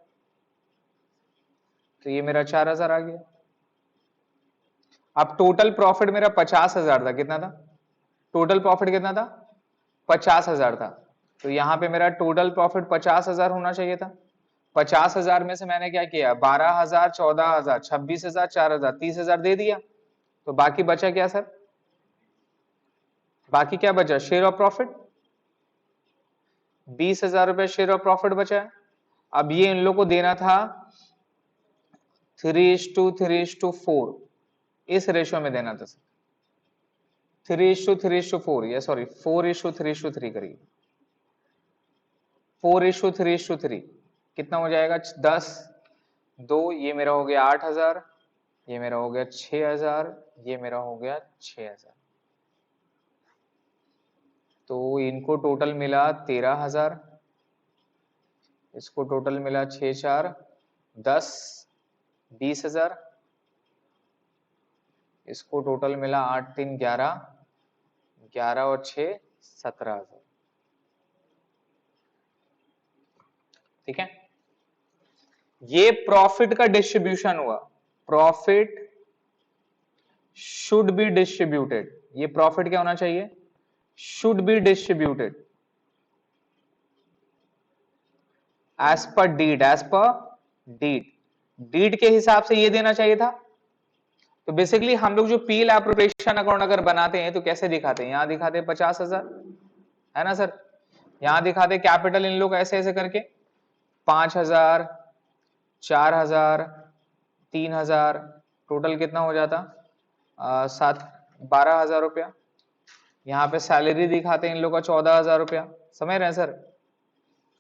तो ये मेरा 4,000 आ गया। अब टोटल प्रॉफिट मेरा 50,000 था। कितना था टोटल प्रॉफिट? कितना था? 50,000 था। तो यहाँ पे मेरा टोटल प्रॉफिट 50,000 होना चाहिए था। 50,000 में से मैंने क्या किया? 12,000, 14,000, 26,000, 4,000, 30,000 दे दिया। तो बाकी बचा क्या सर? बाकी क्या बचा? Share of profit. 20,000 रुपए शेयर ऑफ प्रॉफिट बचा है। अब ये इन लोग को देना था 3:3:4, इस रेशियो में देना था सर। 3:3:4, ये सॉरी 4:3:3 करिए। 4:3:3 कितना हो जाएगा? 10, 2, ये मेरा हो गया 8,000, ये मेरा हो गया 6,000, ये मेरा हो गया 6,000। तो इनको टोटल मिला 13,000, इसको टोटल मिला 6 4 10 20,000, इसको टोटल मिला 8 3 11, 11 और 6 17,000। ठीक है, ये प्रॉफिट का डिस्ट्रीब्यूशन हुआ। Profit should be distributed. ये प्रॉफिट क्या होना चाहिए? Should be distributed as per deed, as per deed. Deed के हिसाब से ये देना चाहिए था। तो बेसिकली हम लोग जो पीएल एप्रोप्रिएशन अकाउंट अगर बनाते हैं तो कैसे दिखाते हैं? यहां दिखाते हैं 50,000, है ना सर। यहां दिखाते कैपिटल इन लोग ऐसे ऐसे करके 5,000, 4,000, 3,000, टोटल कितना हो जाता? 12,000 रुपया। यहाँ पे सैलरी दिखाते हैं इन लोग का 14,000 रुपया। समझ रहे हैं सर?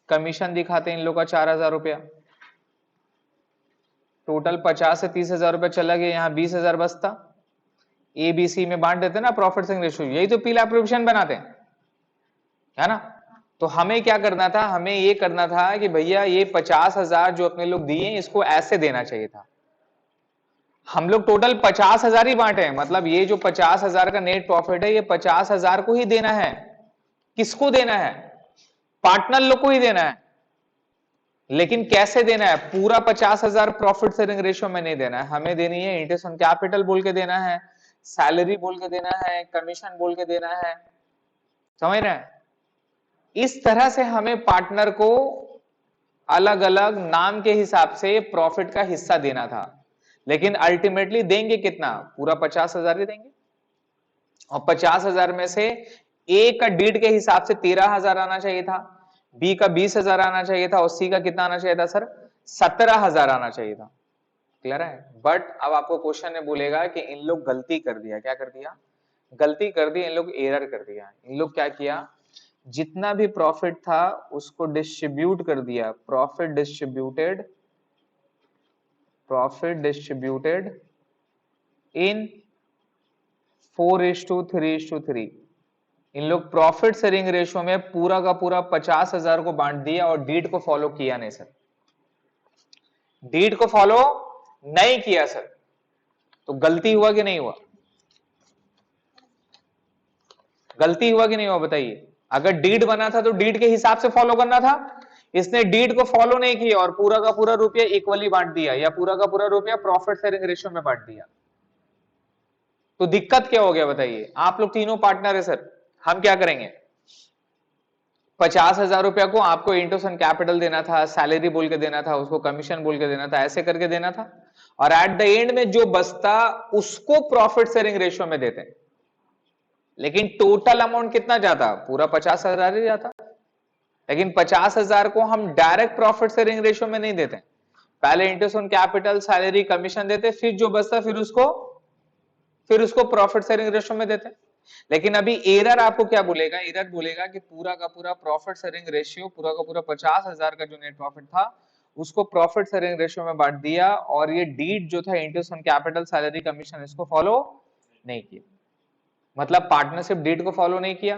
कमीशन दिखाते हैं इन लोग का 4,000 रुपया। टोटल 50 से 30,000 रुपया चला गया, यहाँ 20,000 बचता। ए बी सी में बांट देते हैं ना प्रॉफिट शेयरिंग रेशियो, यही तो पीला प्रोविजन बनाते हैं, है ना। तो हमें क्या करना था, हमें ये करना था कि भैया ये 50,000 जो अपने लोग दिए इसको ऐसे देना चाहिए था। हम लोग टोटल 50,000 ही बांटे हैं, मतलब ये जो 50,000 का नेट प्रॉफिट है ये 50,000 को ही देना है। किसको देना है? पार्टनर लोग को ही देना है। लेकिन कैसे देना है? पूरा 50,000 प्रॉफिट शेयरिंग रेशियो में नहीं देना है, हमें देनी है इंटरेस्ट ऑन कैपिटल बोल के देना है, सैलरी बोल के देना है, कमीशन बोल के देना है, समझ रहे हैं। इस तरह से हमें पार्टनर को अलग अलग नाम के हिसाब से प्रॉफिट का हिस्सा देना था। लेकिन अल्टीमेटली देंगे कितना? पूरा 50,000 ही देंगे। और 50,000 में से ए का डीड के हिसाब से 13,000 आना चाहिए था, बी का 20,000 आना चाहिए था, और सी का कितना आना चाहिए था सर? 17,000 आना चाहिए था। क्लियर है? बट अब आपको क्वेश्चन में बोलेगा कि इन लोग गलती कर दिया। क्या कर दिया? गलती कर दी, इन लोग एरर कर दिया। इन लोग क्या किया, जितना भी प्रॉफिट था उसको डिस्ट्रीब्यूट कर दिया, प्रॉफिट डिस्ट्रीब्यूटेड इन 4:3:3। इन लोग प्रॉफिट शेयरिंग रेशियो में पूरा का पूरा 50,000 को बांट दिया और डीड को फॉलो किया नहीं सर, डीड को फॉलो नहीं किया सर। तो गलती हुआ कि नहीं हुआ? गलती हुआ कि नहीं हुआ बताइए। अगर डीड बना था तो डीड के हिसाब से फॉलो करना था, इसने डीड को फॉलो नहीं किया और पूरा का पूरा रुपया इक्वली बांट दिया, या पूरा का पूरा रुपया प्रॉफिट शेयरिंग रेशियो में बांट दिया। तो दिक्कत क्या हो गया बताइए। आप लोग तीनों पार्टनर है सर, हम क्या करेंगे? 50,000 रुपया को आपको इंटरेस्ट ऑन कैपिटल देना था, सैलरी बोल के देना था, उसको कमीशन बोल के देना था, ऐसे करके देना था, और एट द एंड में जो बचता उसको प्रॉफिट शेयरिंग रेशियो में देते हैं। लेकिन टोटल अमाउंट कितना जाता? पूरा 50,000 ही जाता। लेकिन 50,000 को हम डायरेक्ट प्रॉफिट शेयरिंग रेशियो में नहीं देते, पहले interest on capital, salary, commission देते, फिर जो बचता फिर उसको प्रॉफिट शेयरिंग रेशियो में देते। लेकिन अभी एरर आपको क्या बोलेगा? एरर बोलेगा कि पूरा का पूरा प्रॉफिट शेयरिंग रेशियो, पूरा का पूरा 50,000 का जो नेट प्रॉफिट था उसको प्रॉफिट शेयरिंग रेशियो में बांट दिया, और ये डीड जो था interest on capital, salary, commission, इसको फॉलो नहीं किया। मतलब पार्टनरशिप डीड को फॉलो नहीं किया,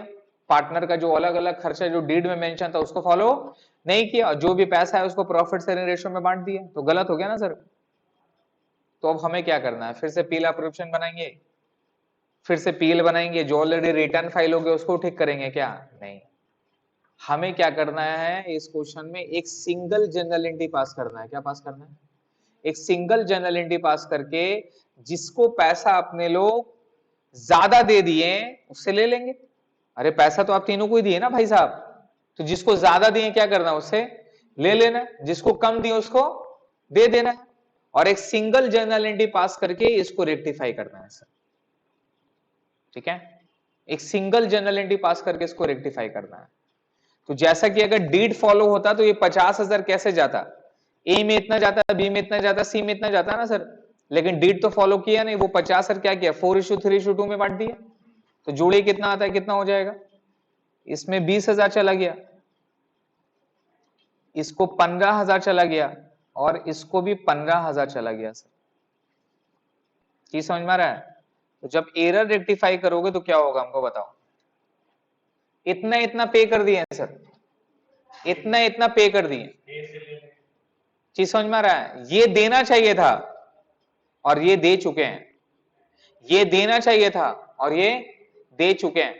पार्टनर का जो अलग अलग खर्चा जो डीड में मेंशन था उसको फॉलो नहीं किया, और जो भी पैसा है उसको प्रॉफिट शेयरिंग रेशियो में बांट दिया। तो गलत हो गया ना सर। तो अब हमें क्या करना है? फिर से पीला प्रोविजन बनाएंगे, फिर से पीएल बनाएंगे, जो ऑलरेडी रिटर्न फाइल हो गए उसको ठीक करेंगे क्या? नहीं, हमें क्या करना है इस क्वेश्चन में? एक सिंगल जनरल एंट्री पास करना है। क्या पास करना है? एक सिंगल जनरल एंट्री पास करके जिसको पैसा अपने लोग ज्यादा दे दिए उससे ले लेंगे। अरे पैसा तो आप तीनों को ही दिए ना भाई साहब, तो जिसको ज्यादा दिए क्या करना है? उससे ले लेना है, जिसको कम दिए उसको दे देना है, और एक सिंगल जनरल एंट्री पास करके इसको रेक्टिफाई करना है सर। ठीक है, एक सिंगल जनरल एंट्री पास करके इसको रेक्टिफाई करना है। तो जैसा कि अगर डीड फॉलो होता तो ये 50,000 कैसे जाता? ए में इतना जाता, बी में इतना जाता, सी में इतना जाता ना सर। लेकिन डीड तो फॉलो किया नहीं, वो 50 सर क्या किया? 4:3:2 में बांट दिया। तो जोड़िए कितना आता है, कितना हो जाएगा? इसमें 20,000 चला गया, इसको 15,000 चला गया, और इसको भी 15,000 चला गया सर। चीज समझ में आ रहा है? तो जब एरर रेक्टिफाई करोगे तो क्या होगा हमको बताओ। इतना इतना पे कर दिए सर, इतना इतना पे कर दिए। चीज समझ में आ रहा है? ये देना चाहिए था और ये दे चुके हैं, ये देना चाहिए था और ये दे चुके हैं।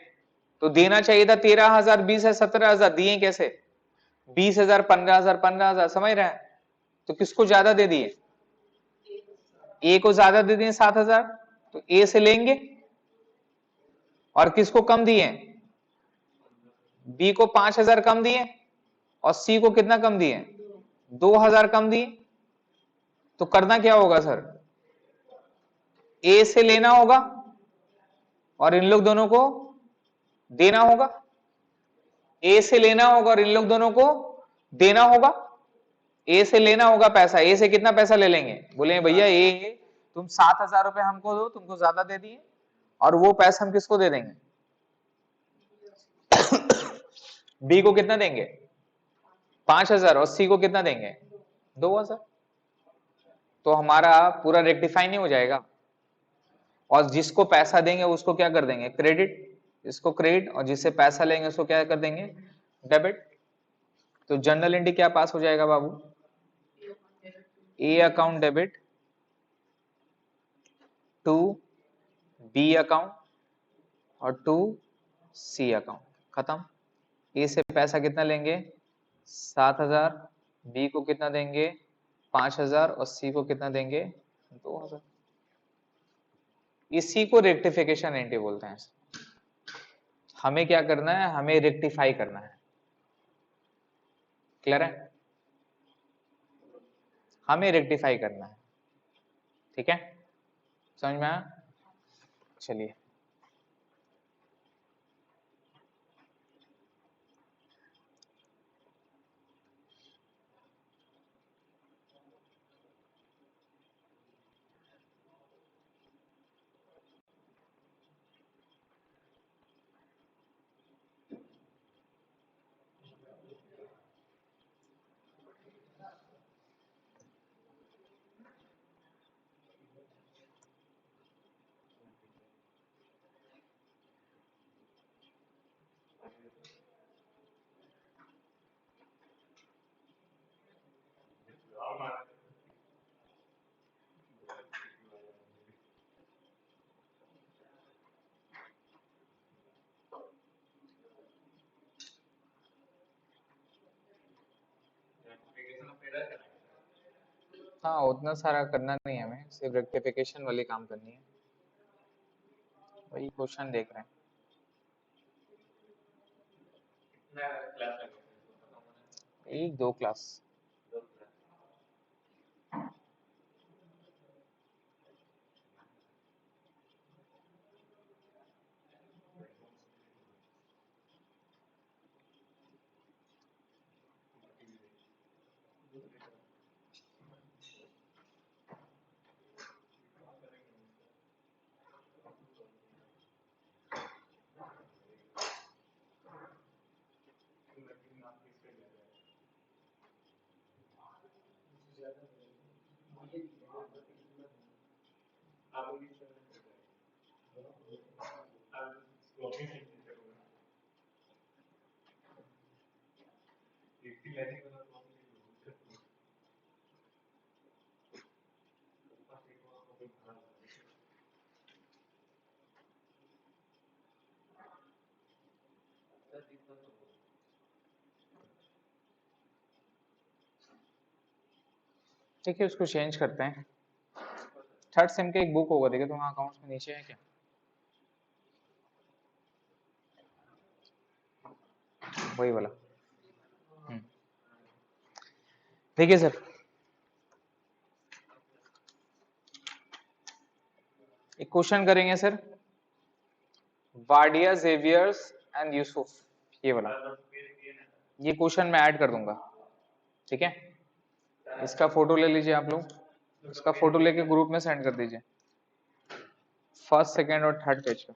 तो देना चाहिए था 13,000, 20,000, 17,000, दिए कैसे? 20,000, 15,000, 15,000, समझ रहे हैं? तो किसको ज्यादा दे दिए? ए को ज्यादा दे दिए 7,000, तो ए से लेंगे। और किसको कम दिए? बी को 5,000 कम दिए, और सी को कितना कम दिए? 2,000 कम दिए। तो करना क्या होगा सर? ए से लेना होगा और इन लोग दोनों को देना होगा, ए से लेना होगा और इन लोग दोनों को देना होगा। ए से लेना होगा पैसा, ए से कितना पैसा ले लेंगे? बोले भैया ए तुम 7,000 रुपए हमको दो, तुमको ज्यादा दे दिए, और वो पैसा हम किसको दे देंगे? बी को कितना देंगे? 5,000, और सी को कितना देंगे? 2,000। तो हमारा पूरा रेक्टिफाई नहीं हो जाएगा? और जिसको पैसा देंगे उसको क्या कर देंगे, क्रेडिट, इसको क्रेडिट, और जिससे पैसा लेंगे उसको क्या कर देंगे, डेबिट। तो जनरल एंट्री क्या पास हो जाएगा बाबू, A account debit to B account और टू सी अकाउंट, खत्म। ए से पैसा कितना लेंगे 7,000, बी को कितना देंगे 5,000 और सी को कितना देंगे 2,000। इसी को रेक्टिफिकेशन एंट्री बोलते हैं। हमें क्या करना है, हमें रेक्टिफाई करना है, क्लियर है, हमें रेक्टिफाई करना है, ठीक है, समझ में आया, चलिए। हाँ, उतना सारा करना नहीं है, हमें सिर्फ रेक्टिफिकेशन वाली काम करनी है, वही क्वेश्चन देख रहे हैं। एक दो क्लास। ठीक है, उसको चेंज करते हैं। थर्ड सेम का एक बुक होगा, देखिए तुम्हारा अकाउंट्स में नीचे है क्या, वही वाला। देखिए सर, एक क्वेश्चन करेंगे sir, Wadia, Xavier's and Yusuf, ये वाला, ये क्वेश्चन मैं ऐड कर दूंगा, ठीक है। इसका फोटो ले लीजिए आप लोग, इसका फोटो लेके ग्रुप में सेंड कर दीजिए, फर्स्ट सेकंड और थर्ड पेज का।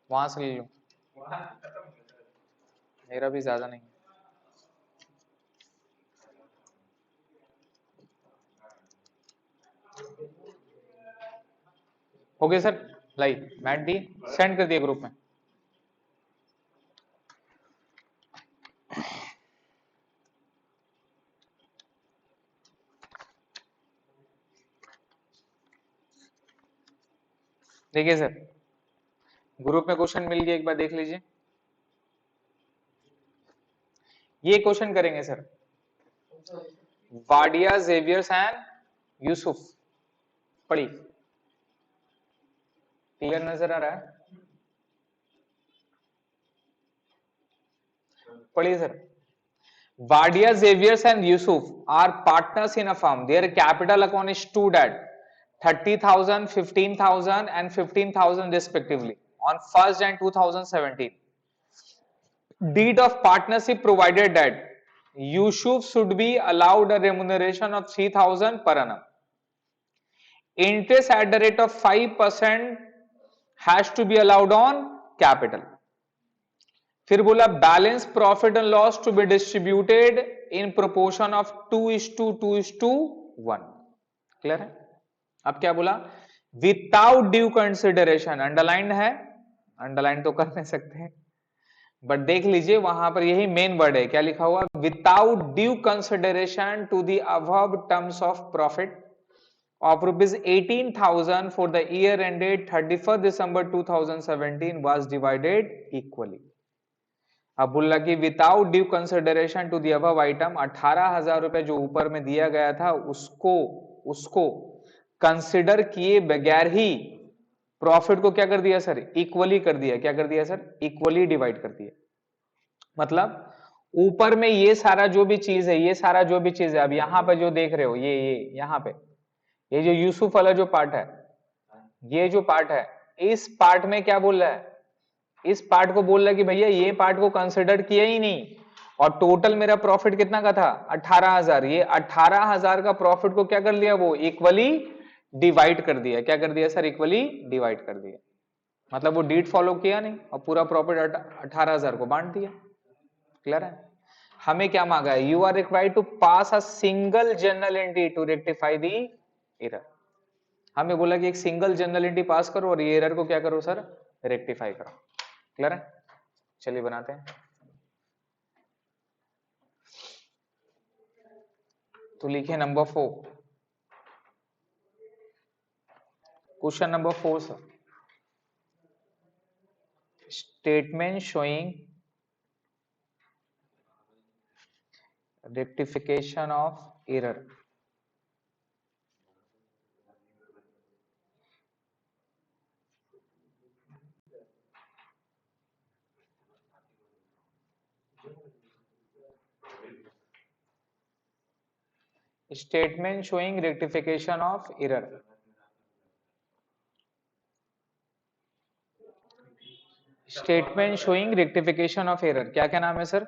वहां से ले लो, मेरा भी ज्यादा नहीं। हो गया सर, लाई मैट दी, सेंड कर दिया ग्रुप में। देखिए सर, ग्रुप में क्वेश्चन मिल गया, एक बार देख लीजिए। ये क्वेश्चन करेंगे sir, Wadia, Xavier's and Yusuf, पढ़ी, क्लियर नजर आ रहा है, पढ़िए sir. Wadia, Xaviers and Yusuf are partners in a firm. Their capital account is stood at 30,000, 15,000 and 15,000 respectively on 1st Jan 2017. Deed of partnership provided that Yusuf should be allowed a remuneration of 3,000 per annum. Interest at the rate of 5% has to be allowed on capital. फिर बोला balance profit and loss to be distributed in proportion of 2:1। Clear है? अब क्या बोला? Without due consideration, underline है, underline तो कर नहीं सकते हैं बट देख लीजिए वहां पर यही मेन वर्ड है, क्या लिखा हुआ? Without due consideration to the above terms of profit of rupees 18,000 for the year ended 31st December 2017 was divided equally। अब बोला कि without due consideration to the above item, 18,000 रुपए जो ऊपर में दिया गया था उसको उसको कंसिडर किए बगैर ही प्रॉफिट को क्या कर दिया सर? इक्वली कर दिया। क्या कर दिया सर? इक्वली डिवाइड कर दिया। मतलब ऊपर में ये सारा जो भी चीज है, ये सारा जो भी चीज है, अब यहां पे जो देख रहे हो ये यहां पे ये जो यूसुफ वाला जो पार्ट है, ये जो पार्ट है, इस पार्ट में क्या बोल रहा है? इस पार्ट को बोल रहा है कि भैया ये पार्ट को कंसिडर किया ही नहीं, और टोटल मेरा प्रॉफिट कितना का था? 18,000। ये 18,000 का प्रॉफिट को क्या कर लिया? वो इक्वली डिवाइड कर दिया। क्या कर दिया सर? इक्वली डिवाइड कर दिया। मतलब वो डीड फॉलो किया नहीं और पूरा प्रॉफिट 18,000 को बांट दिया। क्लियर है? हमें क्या मांगा है? You are required to pass a single journal entry to rectify the error. हमें बोला कि एक सिंगल जर्नल एंट्री पास करो और ये एरर को क्या करो सर? रेक्टिफाई करो। क्लियर है? चलिए बनाते हैं। तो लिखिए number 4, question number 4 sir. Statement showing rectification of error. Statement showing rectification of error. Statement showing rectification of error, क्या क्या नाम है सर?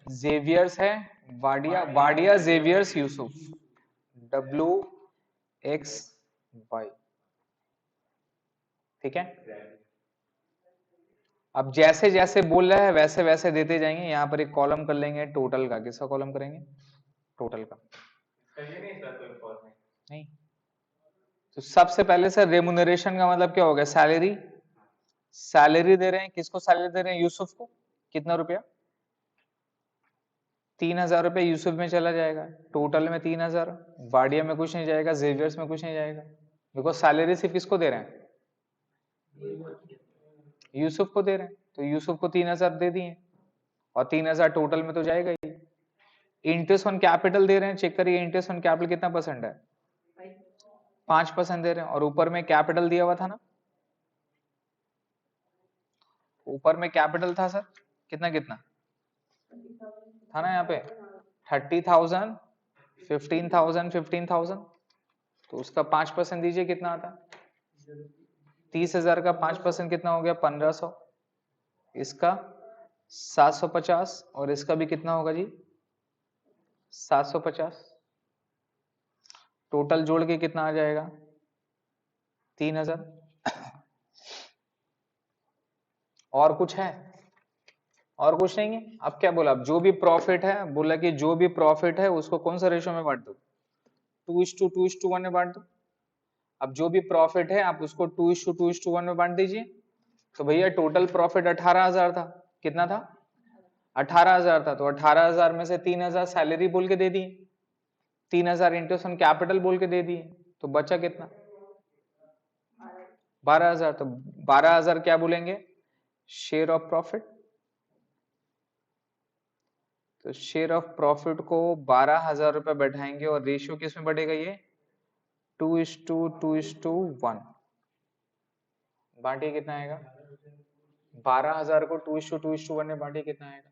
जेवियर्स है, वाडिया, वाडिया जेवियर्स यूसुफ, WXY। ठीक है? अब जैसे जैसे बोल रहा है वैसे वैसे देते जाएंगे। यहां पर एक कॉलम कर लेंगे टोटल का। किसका कॉलम करेंगे? टोटल का। नहीं, तो सबसे पहले सर रेमुनरेशन का मतलब क्या हो गया? सैलरी। सैलरी दे रहे हैं, किसको सैलरी दे रहे हैं? यूसुफ को। कितना रुपया? 3,000 रुपया यूसुफ में चला जाएगा। टोटल में 3,000। वाडिया में कुछ नहीं जाएगा, जेवियर्स में कुछ नहीं जाएगा, बिकॉज सैलरी सिर्फ किसको दे रहे हैं? यूसुफ को दे रहे हैं। तो यूसुफ को 3,000 दे दिए और 3,000 टोटल में तो जाएगा ही। इंटरेस्ट ऑन कैपिटल दे रहे हैं, चेक करिए इंटरेस्ट ऑन कैपिटल कितना परसेंट है? 5% दे रहे हैं। और ऊपर में कैपिटल दिया हुआ था ना, ऊपर में कैपिटल था सर, कितना कितना था ना यहाँ पे? 30,000, 15,000, 15,000। तो उसका 5% दीजिए, कितना आता? 30,000 का 5% कितना हो गया? 1,500। इसका 750 और इसका भी कितना होगा जी? 750। टोटल जोड़ के कितना आ जाएगा? 3,000। और कुछ है? और कुछ नहीं है। अब क्या बोला? अब जो भी प्रॉफिट है, बोला कि जो भी प्रॉफिट है उसको कौन सा रेशियो में बांट दो? 2:2:1 में बांट दो। अब जो भी प्रॉफिट है आप उसको 2:2:1 में बांट दीजिए। तो भैया टोटल प्रॉफिट 18,000 था। कितना था? 18,000 था। तो 18,000 में से 3,000 सैलरी बोल के दे दिए, 3,000 इंटरेस्ट ऑन कैपिटल बोल के दे दिए, तो बचा कितना? 12,000। तो 12,000 क्या बोलेंगे? Share of profit. तो शेयर ऑफ प्रॉफिट को 12,000 रुपए बैठाएंगे और रेशियो किस में बढ़ेगा? ये 2:2:1। बांटिए कितना आएगा? 12,000 को 2:2:1 में बांटिए, कितना आएगा?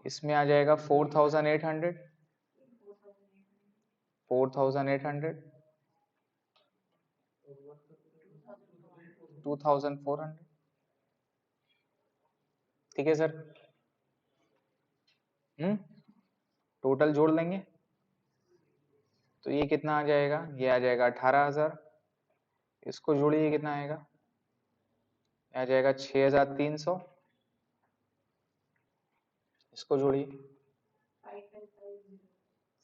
इसमें आ जाएगा 4,800, 4,800, 2,400। ठीक है सर? टोटल जोड़ लेंगे। तो ये कितना आ जाएगा, ये आ जाएगा 18,000, इसको जोड़िए कितना आएगा, आ जाएगा 6,300, इसको जोड़िए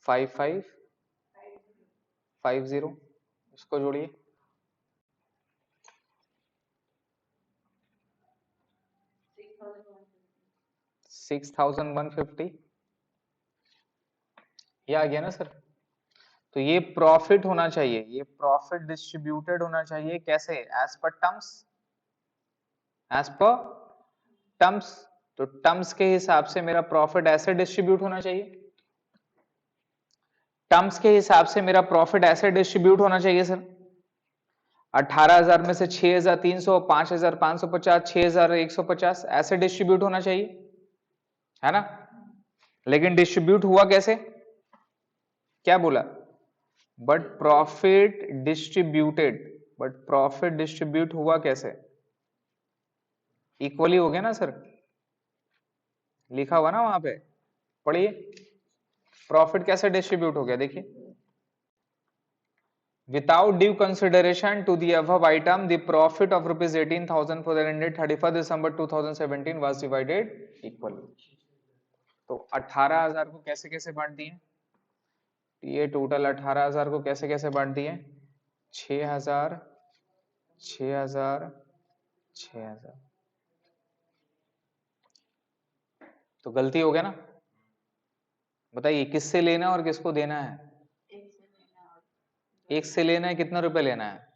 5550, इसको जोड़िए 6,150, ये आ गया ना सर। तो ये प्रॉफिट होना चाहिए, ये प्रॉफिट डिस्ट्रीब्यूटेड होना चाहिए कैसे, as per terms, as per terms. तो टर्म्स के हिसाब से मेरा प्रॉफिट ऐसे डिस्ट्रीब्यूट होना चाहिए, टर्म्स के हिसाब से मेरा प्रॉफिट ऐसे डिस्ट्रीब्यूट होना चाहिए सर। 18,000 में से 6,300, 5,550, 6,150 ऐसे डिस्ट्रीब्यूट होना चाहिए, है ना। लेकिन डिस्ट्रीब्यूट हुआ कैसे, क्या बोला, but profit distributed, but profit distribute हुआ कैसे, इक्वली हो गया ना सर, लिखा हुआ ना वहां पे, पढ़िए प्रॉफिट कैसे डिस्ट्रीब्यूट हो गया, देखिए, without due consideration to the above item, the profit of rupees 18,000 for the ended 31st December 2017 was divided equally. तो 18,000 को कैसे कैसे बांट दिए, ये टोटल 18,000 को कैसे कैसे बांट दिए, 6,000, 6,000, 6,000, तो गलती हो गया ना, बताइए किससे लेना है और किसको देना है, एक से लेना है, कितना रुपए लेना है,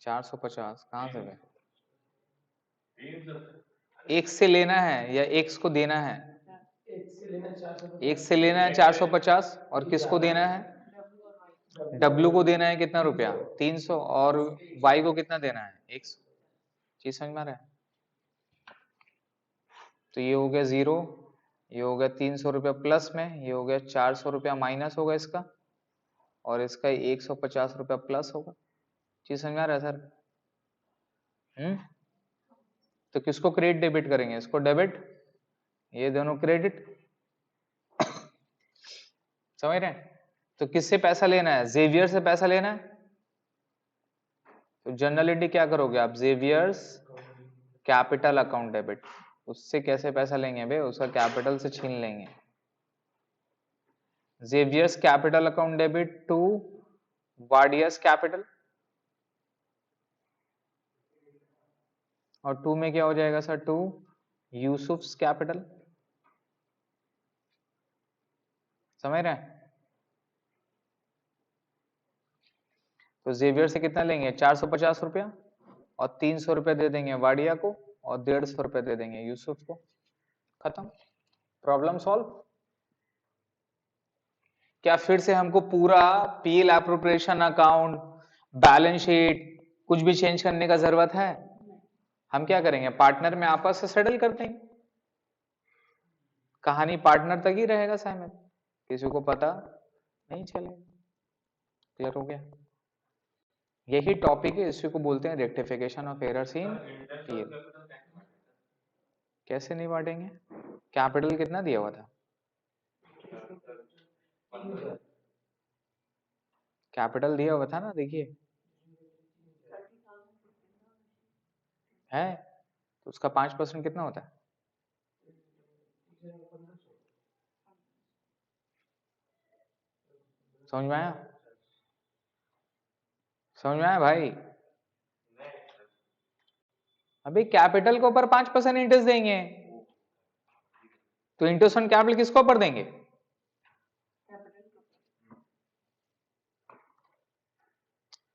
450, कहां से गए, एक से लेना है या एक को देना है, एक से लेना है 450, और किसको देना है, डब्लू को देना है कितना रुपया, 300, और वाई को कितना देना है, 100, चीज समझ में आ रहा है। तो ये हो गया 0, ये हो गया 300 रुपया प्लस में, ये हो गया 400 रुपया माइनस होगा इसका, और इसका 150 रुपया प्लस होगा, चीज समझ में आ रहा है सर। तो किसको क्रेडिट डेबिट करेंगे, इसको डेबिट, ये दोनों क्रेडिट, समझ रहे हैं। तो किससे पैसा लेना है, जेवियर से पैसा लेना है, तो जनरलिटी क्या करोगे आप, जेवियर्स कैपिटल अकाउंट डेबिट, उससे कैसे पैसा लेंगे भाई, उसका कैपिटल से छीन लेंगे, Xavier's capital account debit to Wadia's capital, और टू में क्या हो जाएगा सर, टू यूसुफ्स कैपिटल, समझ रहे हैं। तो जेवियर से कितना लेंगे, 450 रुपया, और 300 रुपया दे देंगे वाडिया को, और 150 रुपया दे देंगे यूसुफ को, खत्म, प्रॉब्लम सॉल्व। क्या फिर से हमको पूरा PL appropriation account, balance sheet कुछ भी चेंज करने का जरूरत है, हम क्या करेंगे, पार्टनर में आपस से सेटल करते हैं, कहानी पार्टनर तक ही रहेगा सहमत, किसी को पता नहीं चलेगा, क्लियर हो गया। यही टॉपिक है, इसी को बोलते हैं rectification of errors in PL. कैसे नहीं बांटेंगे, कैपिटल कितना दिया हुआ था, कैपिटल दिया हुआ था ना, देखिए है, तो उसका 5% कितना होता है, समझ में आया, समझ में आया भाई। अभी कैपिटल के ऊपर 5% इंटरेस्ट देंगे, तो इंटरेस्ट ऑन कैपिटल किसको ऊपर देंगे,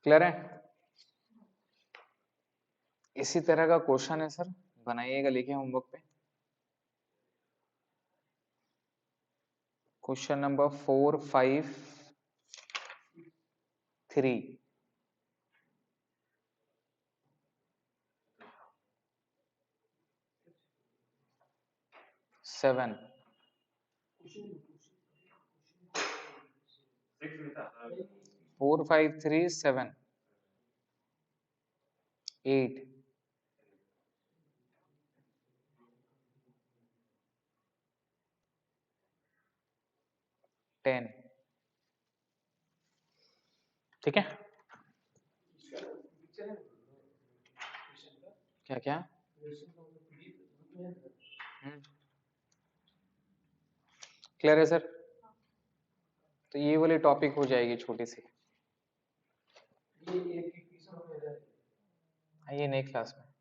क्लियर है। इसी तरह का क्वेश्चन है सर, बनाइएगा, लिखे होमवर्क पे, क्वेश्चन नंबर 4, 5, 3, 7, 4, 5, 3, 7, 8, 10, ठीक है, क्या क्या क्लियर है सर? तो ये वाली टॉपिक हो जाएगी छोटी सी, ये नेक्स्ट क्लास में।